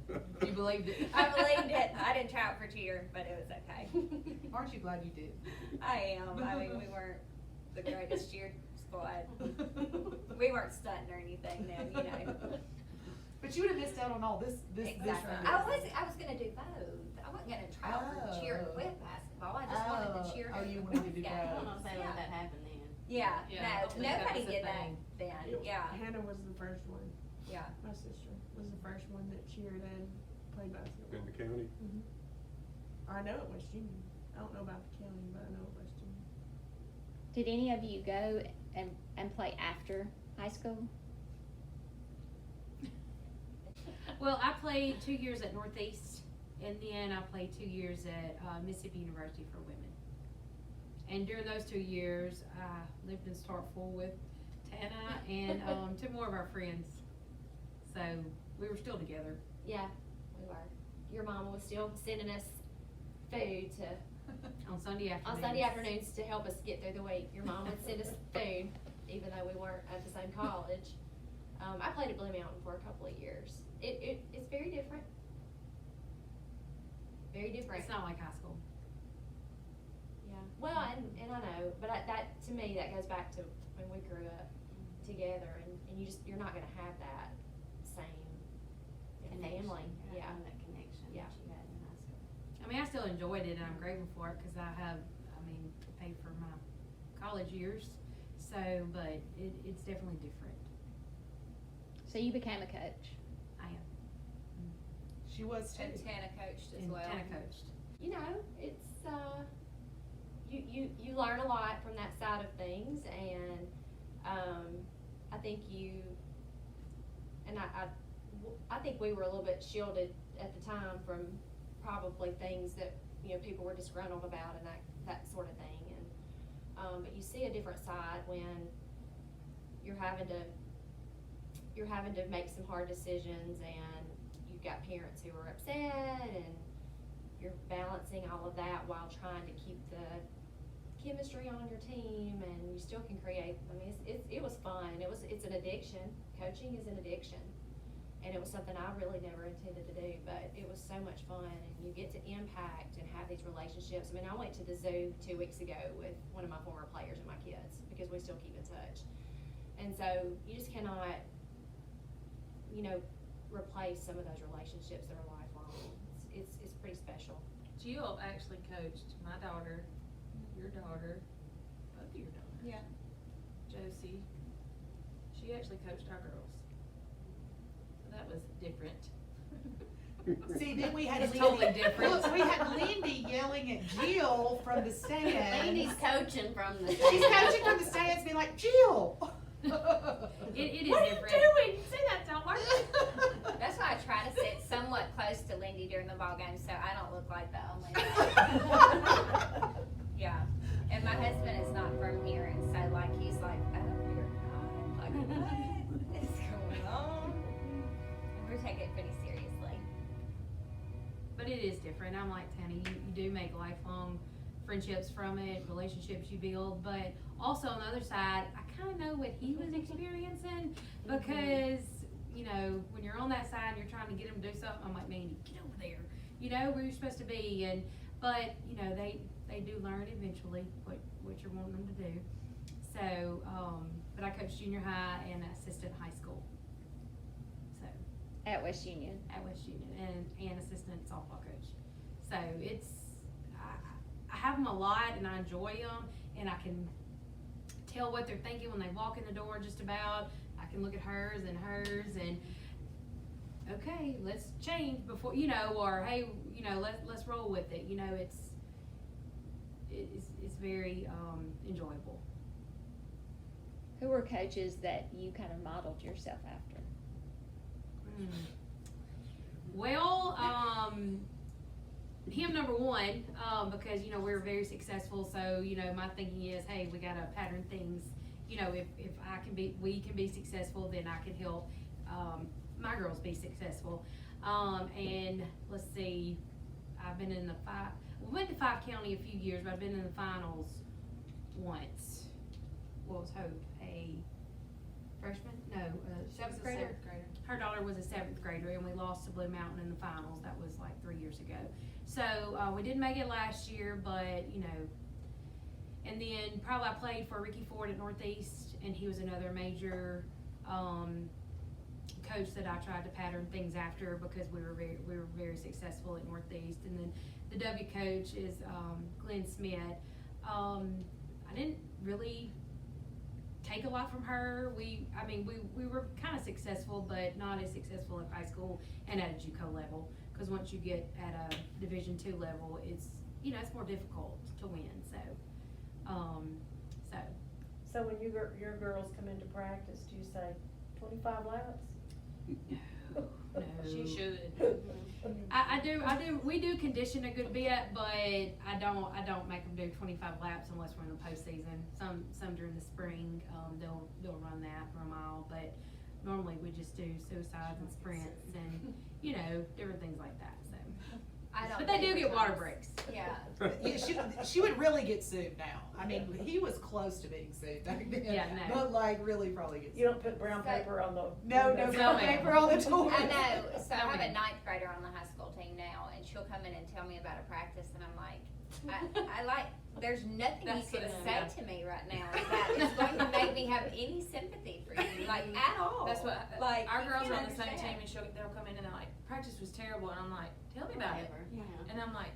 but. You believed it. I believed it, I didn't try out for cheer, but it was okay. Aren't you glad you did? I am, I mean, we weren't the greatest cheer squad, we weren't stunting or anything then, you know. But you would have missed out on all this Exactly. round. I was gonna do both. I wasn't gonna try out for cheer Oh. with basketball. I just wanted the cheer. Oh, you wanted to do game. I don't know both. if they let that happen then. Yeah, Yeah, I don't no, think that nobody was a did that thing. then. Yeah, Hannah was the first one. yeah. My sister was the first one that cheered and played basketball. In the county? I know it was junior. I don't know about the county, but I know it was junior. Did any of you go and play after high school? Well, I played 2 years at Northeast, and then I played 2 years at Mississippi University for women. And during those 2 years, I lived in Starkville with Tana and 2 more of our friends. So we were still together. Yeah, we were. Your mama was still sending us food On Sunday afternoons. on Sunday afternoons to help us get through the week. Your mom would send us food, even though we weren't at the same college. I played at Blue Mountain for a couple of years. It's very different. Very different. It's not like high school. Yeah. Well, and I know, but that to me that goes back to when we grew up together, and you're not gonna have that same family. You're not Yeah. having that connection Yeah. that you had in high school. I mean, I still enjoyed it, and I'm grateful for it because paid for my college years. So, but it's definitely different. So you became a coach. I am. She was too. And Tana coached as And well. Tana coached. you know, it's, you learn a lot from that side of things, and, I think I think we were a little bit shielded at the time from probably things that, you know, people were disgruntled about and that sort of thing, and, but you see a different side when you're having to make some hard decisions, and you've got parents who are upset, and you're balancing all of that while trying to keep the chemistry on your team, and you still can create. I mean, it was fun. It's an addiction. Coaching is an addiction, and it was something I really never intended to do, but it was so much fun, and you get to impact and have these relationships. I mean, I went to the zoo 2 weeks ago with one of my former players and my kids, because we still keep in touch, and so you just cannot, you know, replace some of those relationships that are lifelong. It's pretty special. Jill actually coached my daughter, your daughter, both of your daughters. Yeah. Josie. She actually coached our girls. So that was different. See, then we had It's Lindy. totally different. Look, we had Lindy yelling at Jill from the stands. Lindy's coaching from the. She's coaching from the stands, being like, Jill. It is What different. are you doing? Say that, don't work. That's why I try to sit somewhat close to Lindy during the ball game so I don't look like the only. Yeah. And my husband is not from here, and so like he's like, oh dear God, like what is going on? And we're taking it pretty seriously. But it is different. I'm like Tanny, you do make lifelong friendships from it, relationships you build, but also on the other side, I kind of know what he was experiencing, because, you know, when you're on that side and you're trying to get him to do something, I'm like, man, get over there, you know, where you're supposed to be, and, but, you know, they do learn eventually what you're wanting them to do. So, but I coached junior high and assistant high school. So, At West Union. at West Union, and assistant softball coach. So it's, I have them a lot, and I enjoy them, and I can tell what they're thinking when they walk in the door just about. I can look at hers, and okay, let's change before, you know, or hey, you know, let's roll with it. You know, it's very enjoyable. Who were coaches that you kind of modeled yourself after? Well, him number one, because, you know, we were very successful, so, you know, my thinking is, hey, we gotta pattern things, you know, if we can be successful, then I can help, my girls be successful. And let's see, I've been in we went to 5 county a few years, but I've been in the finals once. What was Hope, a freshman? No, seventh grader? Her daughter was a 7th grader, and we lost to Blue Mountain in the finals. That was like 3 years ago. So we didn't make it last year, but, you know, and then probably I played for Ricky Ford at Northeast, and he was another major coach that I tried to pattern things after, because we were very successful at Northeast. And then the W coach is Glenn Smith. I didn't really take a lot from her. We were kind of successful, but not as successful at high school and at a JUCO level, because once you get at a Division II level, it's, you know, it's more difficult to win. So when your girls come into practice, do you say 25 laps? No. She should. I do. We do condition a good bit, but I don't make them do 25 laps unless we're in the postseason. Some during the spring, they'll run that for a mile, but normally we just do suicides and sprints and, you know, different things like that. So, but they do get water breaks. Yeah. Yeah, she would really get sued now. I mean, he was close to being sued back then. Yeah, no. But like really probably get sued. You don't put brown paper on the. No No, brown ma'am. paper on the toilet. I know. So I No, have a ma'am. 9th grader on the high school team now, and she'll come in and tell me about a practice, and I'm like, I like, there's nothing That's you can what- say yeah. to me right now that is going to make me have any sympathy for you, like at all. That's what, Like, our you girls are can't on the same understand. team, and they'll come in and they're like, practice was terrible, and I'm like, tell me about it. Yeah. And I'm like,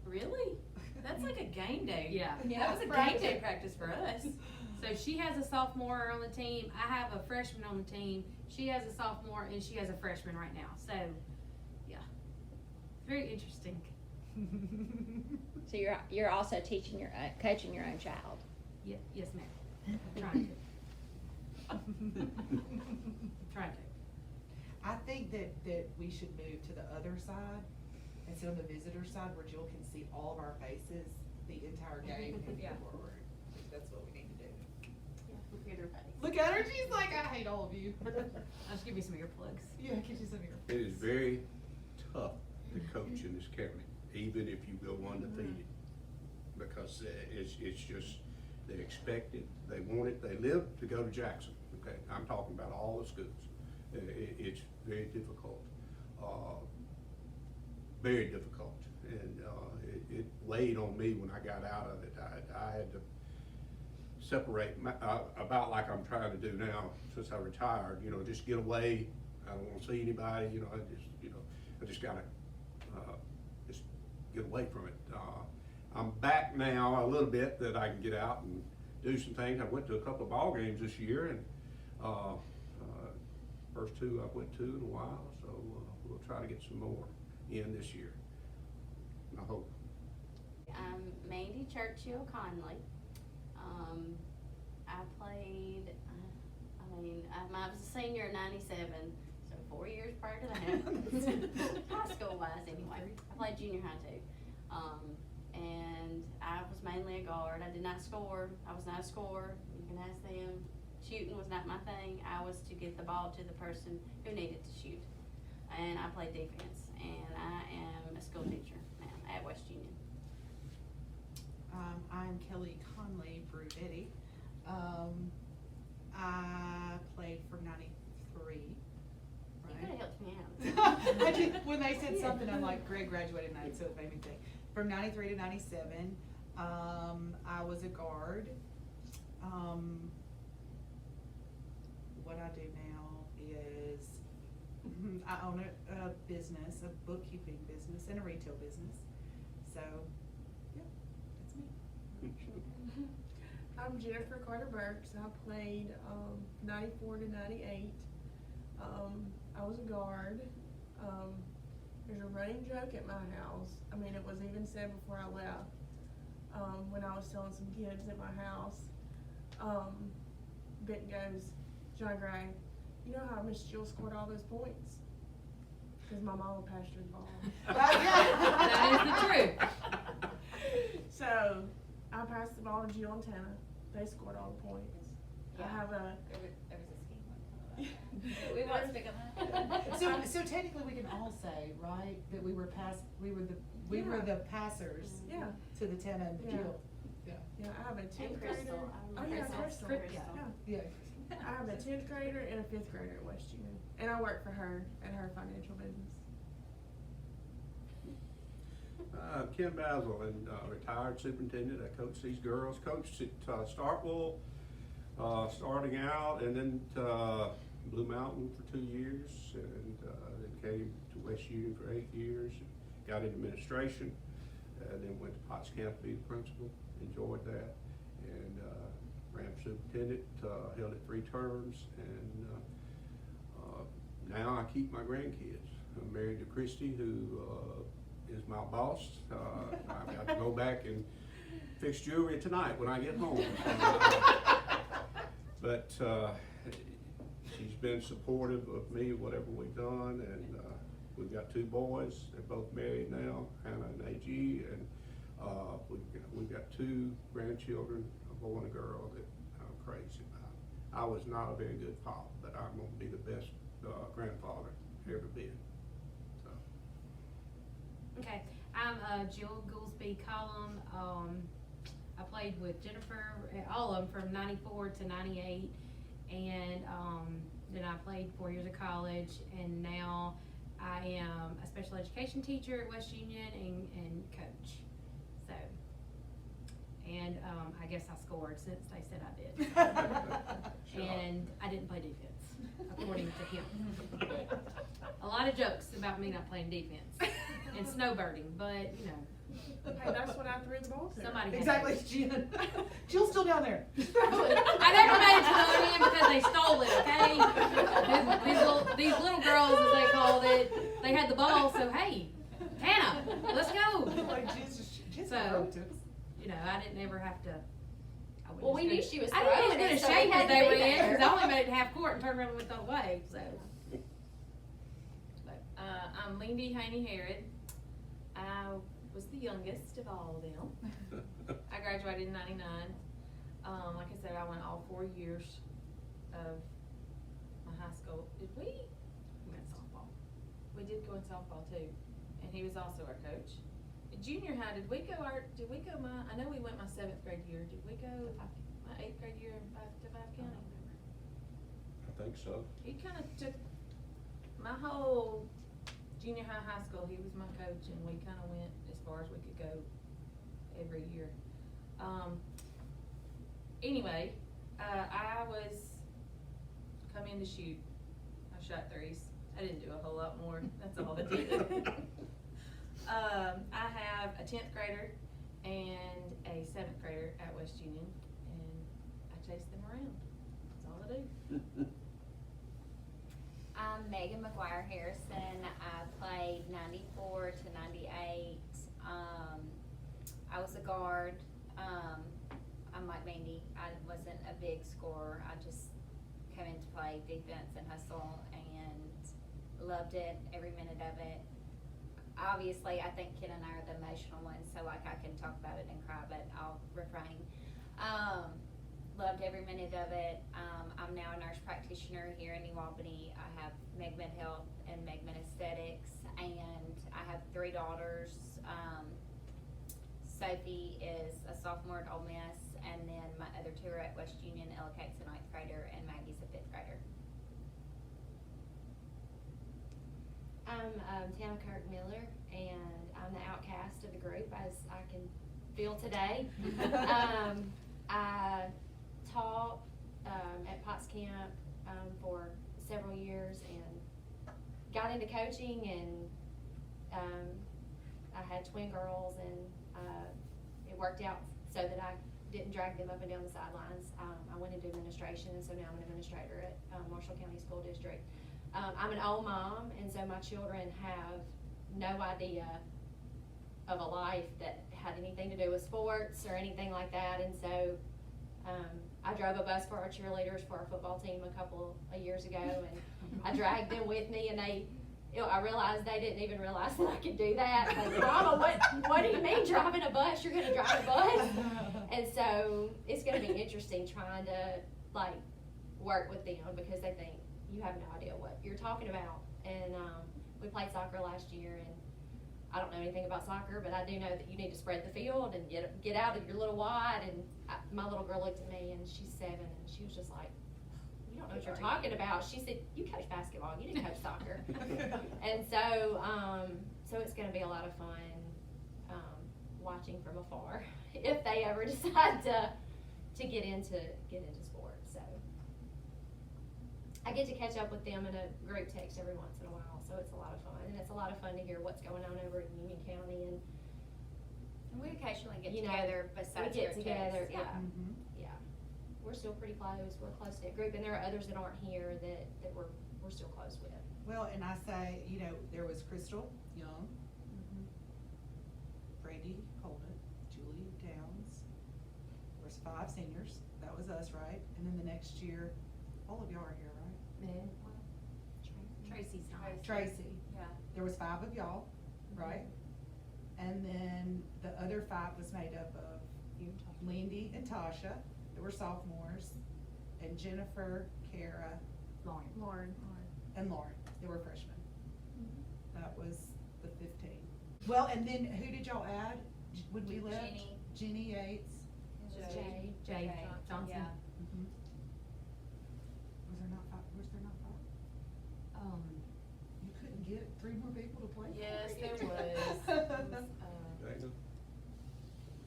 really? That's like a game day. Yeah. That was a game day practice for us. So she has a sophomore on the team. I have a freshman on the team. She has a sophomore, and she has a freshman right now. So, yeah, very interesting. So you're also teaching coaching your own child. Yes, ma'am. I'm trying to. Trying to. I think that we should move to the other side and sit on the visitor side where Jill can see all of our faces the entire game and Yeah. forward. That's what we need to do. Look at her face. Look at her, she's like, I hate all of you. I'll just give you some earplugs. Yeah, get you some of your. It is very tough to coach in this county, even if you go undefeated. Because it's just, they expect it, they want it, they live to go to Jackson, okay? I'm talking about all the schools. It's very difficult, very difficult. And it weighed on me when I got out of it. I had to separate, about like I'm trying to do now since I retired, just get away. I don't want to see anybody, I just gotta just get away from it. I'm back now a little bit that I can get out and do some things. I went to a couple of ball games this year, and first two I went to in a while, so we'll try to get some more in this year, I hope. I'm Mandy Churchill Conley. I played, I was a senior in '97, so 4 years prior to that. High school wise anyway. I played junior high too. And I was mainly a guard. I did not score. I was not a scorer. You can ask them. Shooting was not my thing. I was to get the ball to the person who needed to shoot. And I played defense. And I am a school teacher now at West Union. I'm Kelly Conley Brunetti. I played from '93. You could have helped me out. I did, when they said something, I'm like, Greg graduated '90, so it made me think. From '93 to '97, I was a guard. What I do now is I own a business, a bookkeeping business, and a retail business. So, yeah, that's me. I'm Jennifer Carter Burks. I played 94 to 98. I was a guard. There's a running joke at my house. I mean, it was even said before I left, when I was selling some kids at my house. Benton goes, John Gray, you know how Miss Jill scored all those points? Because my mama passed her the ball. That is the truth. So, I passed the ball to Jill and Tana. They scored all the points. Yeah. I have a... There was a scheme one time. We won't speak on that. So technically we can all say, right, that we were the passers Yeah. to the Tana and the Yeah. Jill. Yeah, I have a 10th And grader. Crystal. Oh, yeah, Crystal. Crystal. Yeah. Yeah. Yeah. I have a 10th grader and a 5th grader at West Union. And I work for her at her financial business. Ken Basil, and retired superintendent. I coached these girls, coached at Starkville, starting out, and then Blue Mountain for 2 years, and then came to West Union for 8 years, got into administration, and then went to Potts Camp to be the principal, enjoyed that, and ran for superintendent, held it 3 terms, and now I keep my grandkids. I'm married to Christy, who is my boss. I've got to go back and fix jewelry tonight when I get home. But she's been supportive of me, whatever we've done, and we've got 2 boys. They're both married now, Hannah and AG, and we've got 2 grandchildren, a boy and a girl, that I'm crazy about. I was not a very good father, but I'm gonna be the best grandfather ever been. So. Okay, I'm Jill Goolsby Collum. I played with Jennifer, all of them from '94 to '98, and then I played 4 years of college, and now I am a special education teacher at West Union and coach. So, and I guess I scored since they said I did. And I didn't play defense, according to him. A lot of jokes about me not playing defense and snowbirding, but you know. Hey, that's what I threw the ball to. Somebody had Exactly, to. Jill. Jill's still down there. I never made it to the other end because they stole it, okay? These little girls, as they called it, they had the ball, so hey, Hannah, let's go. Like, just So, approach us. You know, I didn't ever have to. I wasn't Well, we just knew she was I didn't throwing get it, as so good a we shape had as to they be were in, there. because I only made it half court and turned around and went the other way, so. I'm Lindy Haney Harrod. I was the youngest of all of them. I graduated in '99. Like I said, I went all 4 years of my high school. Did we? We went softball. We did go in softball too, and he was also our coach. In junior high, did we go I know we went my 7th grade year. Did we go my 8th grade year to Five County? I think so. He kind of took my whole junior high school. He was my coach, and we kind of went as far as we could go every year. Anyway, I was come in to shoot. I shot threes. I didn't do a whole lot more. That's all I did. I have a 10th grader and a 7th grader at West Union, and I chase them around. That's all I do. I'm Megan McGuire Harrison. I played 94 to 98. I was a guard. I'm like Mandy. I wasn't a big scorer. I just came in to play defense and hustle and loved it, every minute of it. Obviously, I think Ken and I are the emotional ones, so like I can talk about it and cry, but I'll refrain. Loved every minute of it. I'm now a nurse practitioner here in New Albany. I have MegMed Health and MegMed Aesthetics, and I have 3 daughters. Sophie is a sophomore at Ole Miss, and then my other 2 are at West Union. Ella Kate's a 9th grader, and Maggie's a 5th grader. I'm Tana Kirk Miller, and I'm the outcast of the group, as I can feel today. I taught at Potts Camp for several years and got into coaching, and I had twin girls, and it worked out so that I didn't drag them up and down the sidelines. I went into administration, and so now I'm an administrator at Marshall County School District. I'm an old mom, and so my children have no idea of a life that had anything to do with sports or anything like that, and so I drove a bus for our cheerleaders for our football team a couple of years ago, and I dragged them with me, and I realized they didn't even realize that I could do that. Like, Mama, what do you mean driving a bus? You're gonna drive a bus? And so it's gonna be interesting trying to like work with them, because they think you have no idea what you're talking about. And we played soccer last year, and I don't know anything about soccer, but I do know that you need to spread the field and get out of your little wide. And my little girl looked at me, and she's 7, and she was just like, "You don't know what you're talking about." She said, "You coach basketball, you didn't coach soccer." And so, so it's going to be a lot of fun watching from afar if they ever decide to get into sports. So I get to catch up with them in a group text every once in a while, so it's a lot of fun, and it's a lot of fun to hear what's going on over in Union County. And We occasionally get You know, together we besides get your together, kids. yeah. Mhm. Yeah, we're still pretty close. We're a close-knit group, and there are others that aren't here that we're still close with. Well, and I say, you know, there was Crystal Young, Brandy Holden, Julie Downs. There was 5 seniors. That was us, right? And then the next year, all of y'all are here, right? Tracy's not. Tracy. Yeah. There was 5 of y'all, right? And then the other 5 was made up of Lindy and Tasha, that were sophomores, and Jennifer, Kara, Lauren. and Lauren, they were freshmen. That was the 15. Well, and then who did y'all add when we left? Jenny Yates. Jay. Jay Johnson. Yeah. Mhm. Was there not 5? You couldn't get 3 more people to play? Yes, for there you? was. Dana?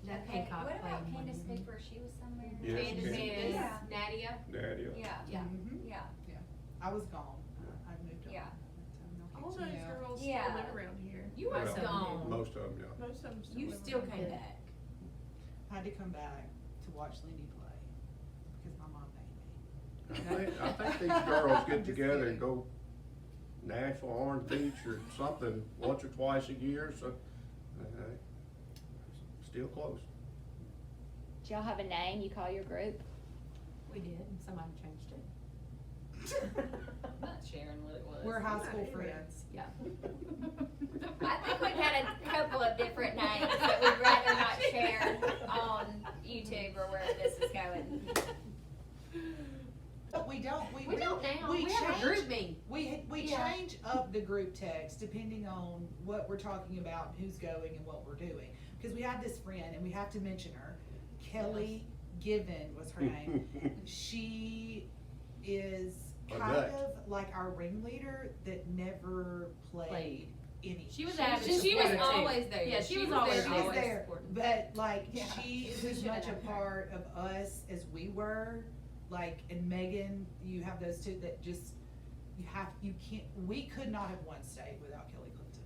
That Okay, Hancock what about played Candace one. Cooper? She was somewhere? Yes, Candace Candace. is Yeah. Nadia. Nadia. Yeah. Yeah. Mhm. Yeah. I was gone. I moved on. Yeah. All those girls Yeah. still live around here. You were Most of them gone. Most of them, yeah. Most of them still You live still around came here. back. I had to come back to watch Lindy play, because my mom made me. I think these girls I'm get just together kidding. and go Nashville, Orange Beach, or something once or twice a year, so, still close. Do y'all have a name you call your group? We did, and somebody changed it. I'm not sharing what it was. We're high school Not either. friends. Yeah. I think we've had a couple of different names that we'd rather not share on YouTube or wherever this is going. But we don't, We don't now. We We have a change, group meeting. we Yeah. change up the group text depending on what we're talking about, who's going and what we're doing. Cause we have this friend and we have to mention her, Kelly Given was her name. She is A kind nut. of like our ringleader that never played any. She was She avid was supporter, too. always there. Yeah, she was always She there. was always there, supporting. but like Yeah. she is We as should've much a known her. part of us as we were. Like, and Megan, you have those two that just we could not have won state without Kelly Clifton.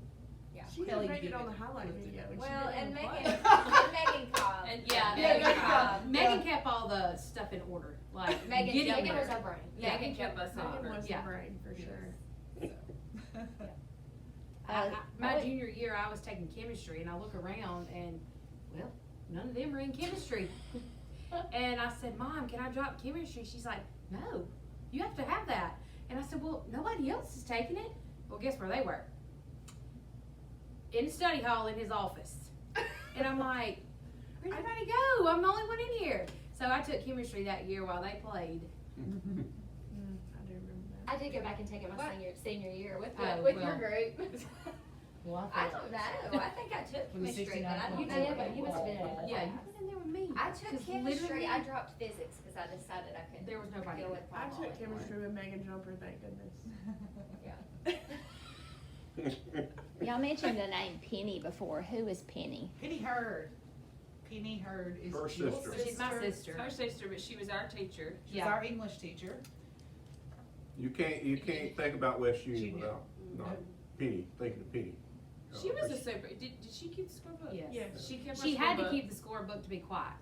She Kelly didn't make it on Given. the highlight video. And she Well, didn't and even Megan, play. and Megan Cobb. And Yeah, Yeah, Megan Megan Cobb. Cobb. Megan Yeah. kept all the stuff in order, like Megan getting jumped Megan there. was our brain. Yeah. Megan kept us in Megan order. was Yeah. the brain, for sure. My junior year, I was taking chemistry, and I look around, and well, none of them were in chemistry. And I said, "Mom, can I drop chemistry?" She's like, "No, you have to have that." And I said, "Well, nobody else is taking it." Well, guess where they were? In the study hall in his office. And I'm like, "Where'd everybody go? I'm the only one in here." So I took chemistry that year while they played. I do remember that. I did go back and take it my What? senior year with Oh, with well. your group. Well, I don't know. I think I took With the chemistry, but I 69 don't You know. did, but you must have been. yeah, you were in there with me. I took 'Cause chemistry. literally- I dropped physics because I decided I couldn't There was nobody deal in with I Paul took anymore. chemistry with Megan Jumper, thank goodness. Y'all mentioned the name Penny before. Who is Penny? Penny Hurd. Penny Hurd is Her Jill's sister. She's my sister. Her sister, but she was our teacher. She's Yeah. our English teacher. You can't think about West Union She- without, not Penny, thinking of Penny. She was a super, did she keep the scorebook? Yes. Yes. She kept her She had to scorebook. keep the scorebook to be quiet.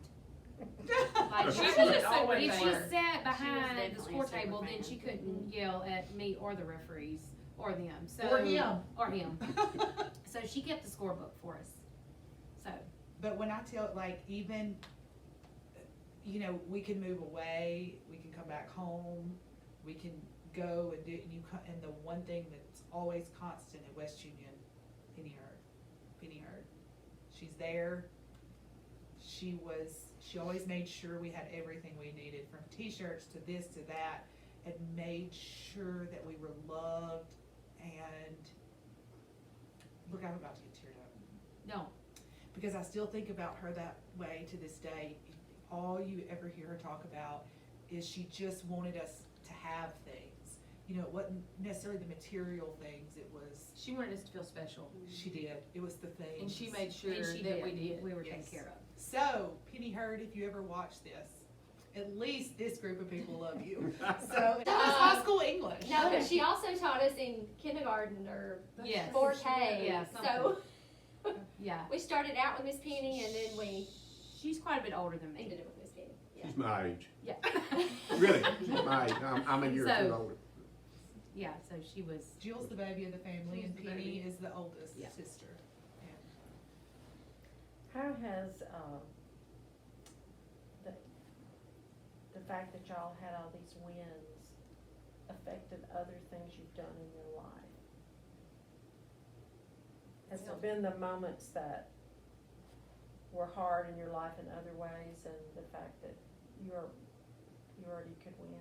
Like, She if wasn't always if she there. sat behind the definitely a score super table, then fan. she couldn't yell at me or the referees or them. So Or him. Or him. So she kept the scorebook for us. So But when I tell, like, even, you know, we can move away, we can come back home, we can go and do, and the one thing that's always constant at West Union, Penny Hurd. She's there. She always made sure we had everything we needed, from t-shirts to this to that, and made sure that we were loved. And look, I'm about to get teared up. no. Because I still think about her that way to this day. All you ever hear her talk about is she just wanted us to have things. You know, it wasn't necessarily the material things, it was, She wanted us to feel special. she did, it was the things. And she made sure And she that did. we did. We were taken Yes. care of. So, Penny Hurd, if you ever watch this, at least this group of people love you. So, that was high school English. No, but she also taught us in kindergarten or Yes. 4K. Yeah, So Yeah. we started out with Miss Penny and then we She's quite a bit older than me. ended it with Miss Penny. Yeah. She's my age. Yeah. Really, she's my age. I'm a year or two So- older. Yeah, so she was. Jill's the baby of the family, and She's the Penny baby. is the oldest Yeah. sister. How has, the fact that y'all had all these wins affected other things you've done in your life? Has there been the moments that were hard in your life in other ways, and the fact that you already could win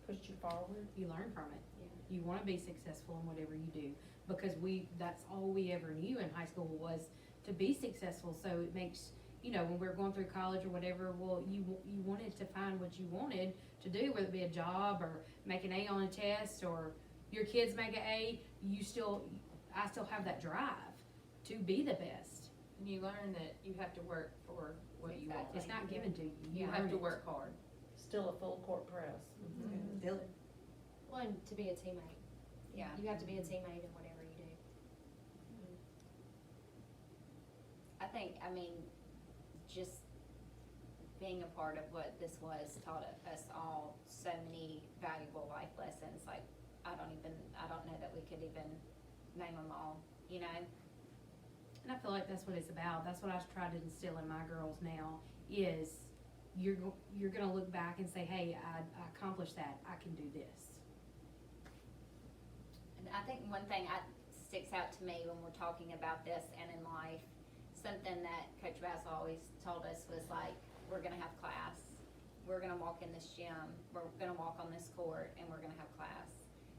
pushed you forward? You learn from it. You want to be successful in whatever you do, because that's all we ever knew in high school was to be successful. So it makes, when we were going through college or whatever, well, you wanted to find what you wanted to do, whether it be a job or make an A on a test, or your kids make an A. I still have that drive to be the best. And you learn that you have to work for what you want. It's not given to you. You earn have to it. work hard. Still a full court press. Still. Well, and to be a teammate. Yeah. You have to be a teammate in whatever you do. I mean, just being a part of what this was taught us all so many valuable life lessons. Like, I don't know that we could even name them all, you know? And I feel like that's what it's about. That's what I try to instill in my girls now is you're gonna look back and say, hey, I accomplished that. I can do this. And I think one thing sticks out to me when we're talking about this and in life, something that Coach Bass always told us was like, we're gonna have class. We're gonna walk in this gym. We're gonna walk on this court, and we're gonna have class.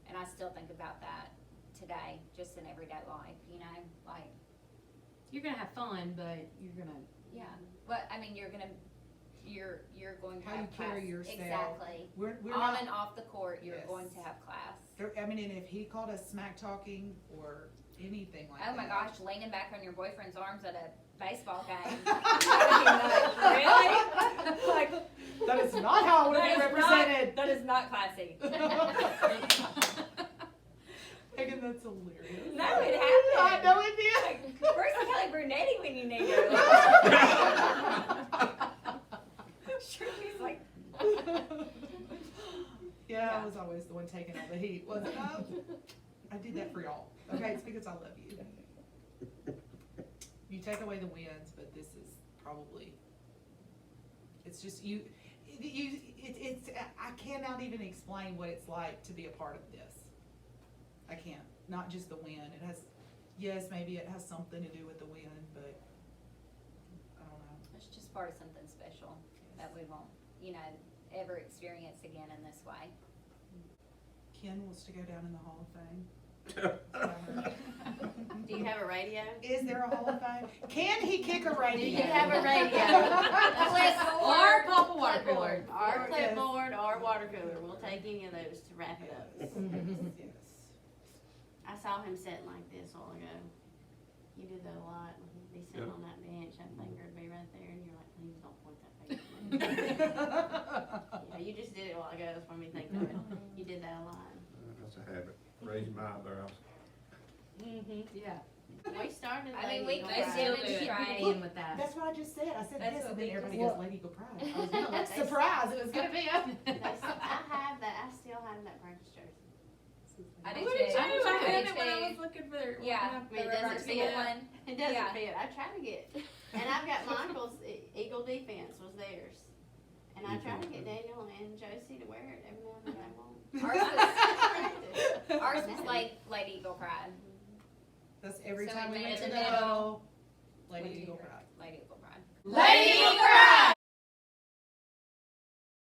And I still think about that today, just in everyday life, you know, like. You're gonna have fun, but you're gonna. Yeah, but I mean, you're going to How have you carry class. yourself. Exactly. We're On not, and off the court, you're Yes. going to have class. I mean, and if he called us smack talking or anything like that. Oh my gosh, leaning back on your boyfriend's arms at a baseball game. Really? Like, That is not how I want to be represented. That is not classy. Megan, that's hilarious. No, it happened. I know it did. Like, where's Kelly Brunetti when you need her? Shirley's like, Yeah, I was always the one taking all the heat, wasn't I? I did that for y'all. Okay, it's because I love you. You take away the wins, but this is probably, it's just it's I cannot even explain what it's like to be a part of this. I can't. Not just the win. It has, yes, maybe it has something to do with the win, but I don't know. it's just part of something special that we won't, you know, ever experience again in this way. Ken wants to go down in the Hall of Fame. Do you have a radio? Is there a Hall of Fame? Can he kick a radio? Do you have a radio? Or pop a water cooler. Or clipboard, or water cooler. We'll take any of those to wrap it up. Yes. I saw him sitting like this a while ago. You did that a lot. He'd be sitting on that bench, that finger would be right there, and you're like, please don't point that finger at me. Yeah, you just did it a while ago. That's what made me think of it. You did that a lot. That's a habit, raising my eyebrows. Yeah. We started. I mean, Lady we Go could Pride. demonstrate. Begin with that. That's what I just said. I said That's this, what and then we everybody just- goes, Lady Go Pride. I was like, surprised it was gonna be a. I have that. I still have that practice jersey. I do What too. did you do? I had it when I too. was looking for. Yeah. I mean, it The doesn't reversible fit. one. It doesn't Yeah. fit. I try to get, and I've got Michael's Eagle Defense was theirs, and I try to get Daniel and Josie to wear it every now and then. They won't. Ours was Lady Eagle Pride. That's every So time we we made went it to in the the huddle. Lady Eagle Pride. Lady Eagle Pride. Lady Eagle Pride!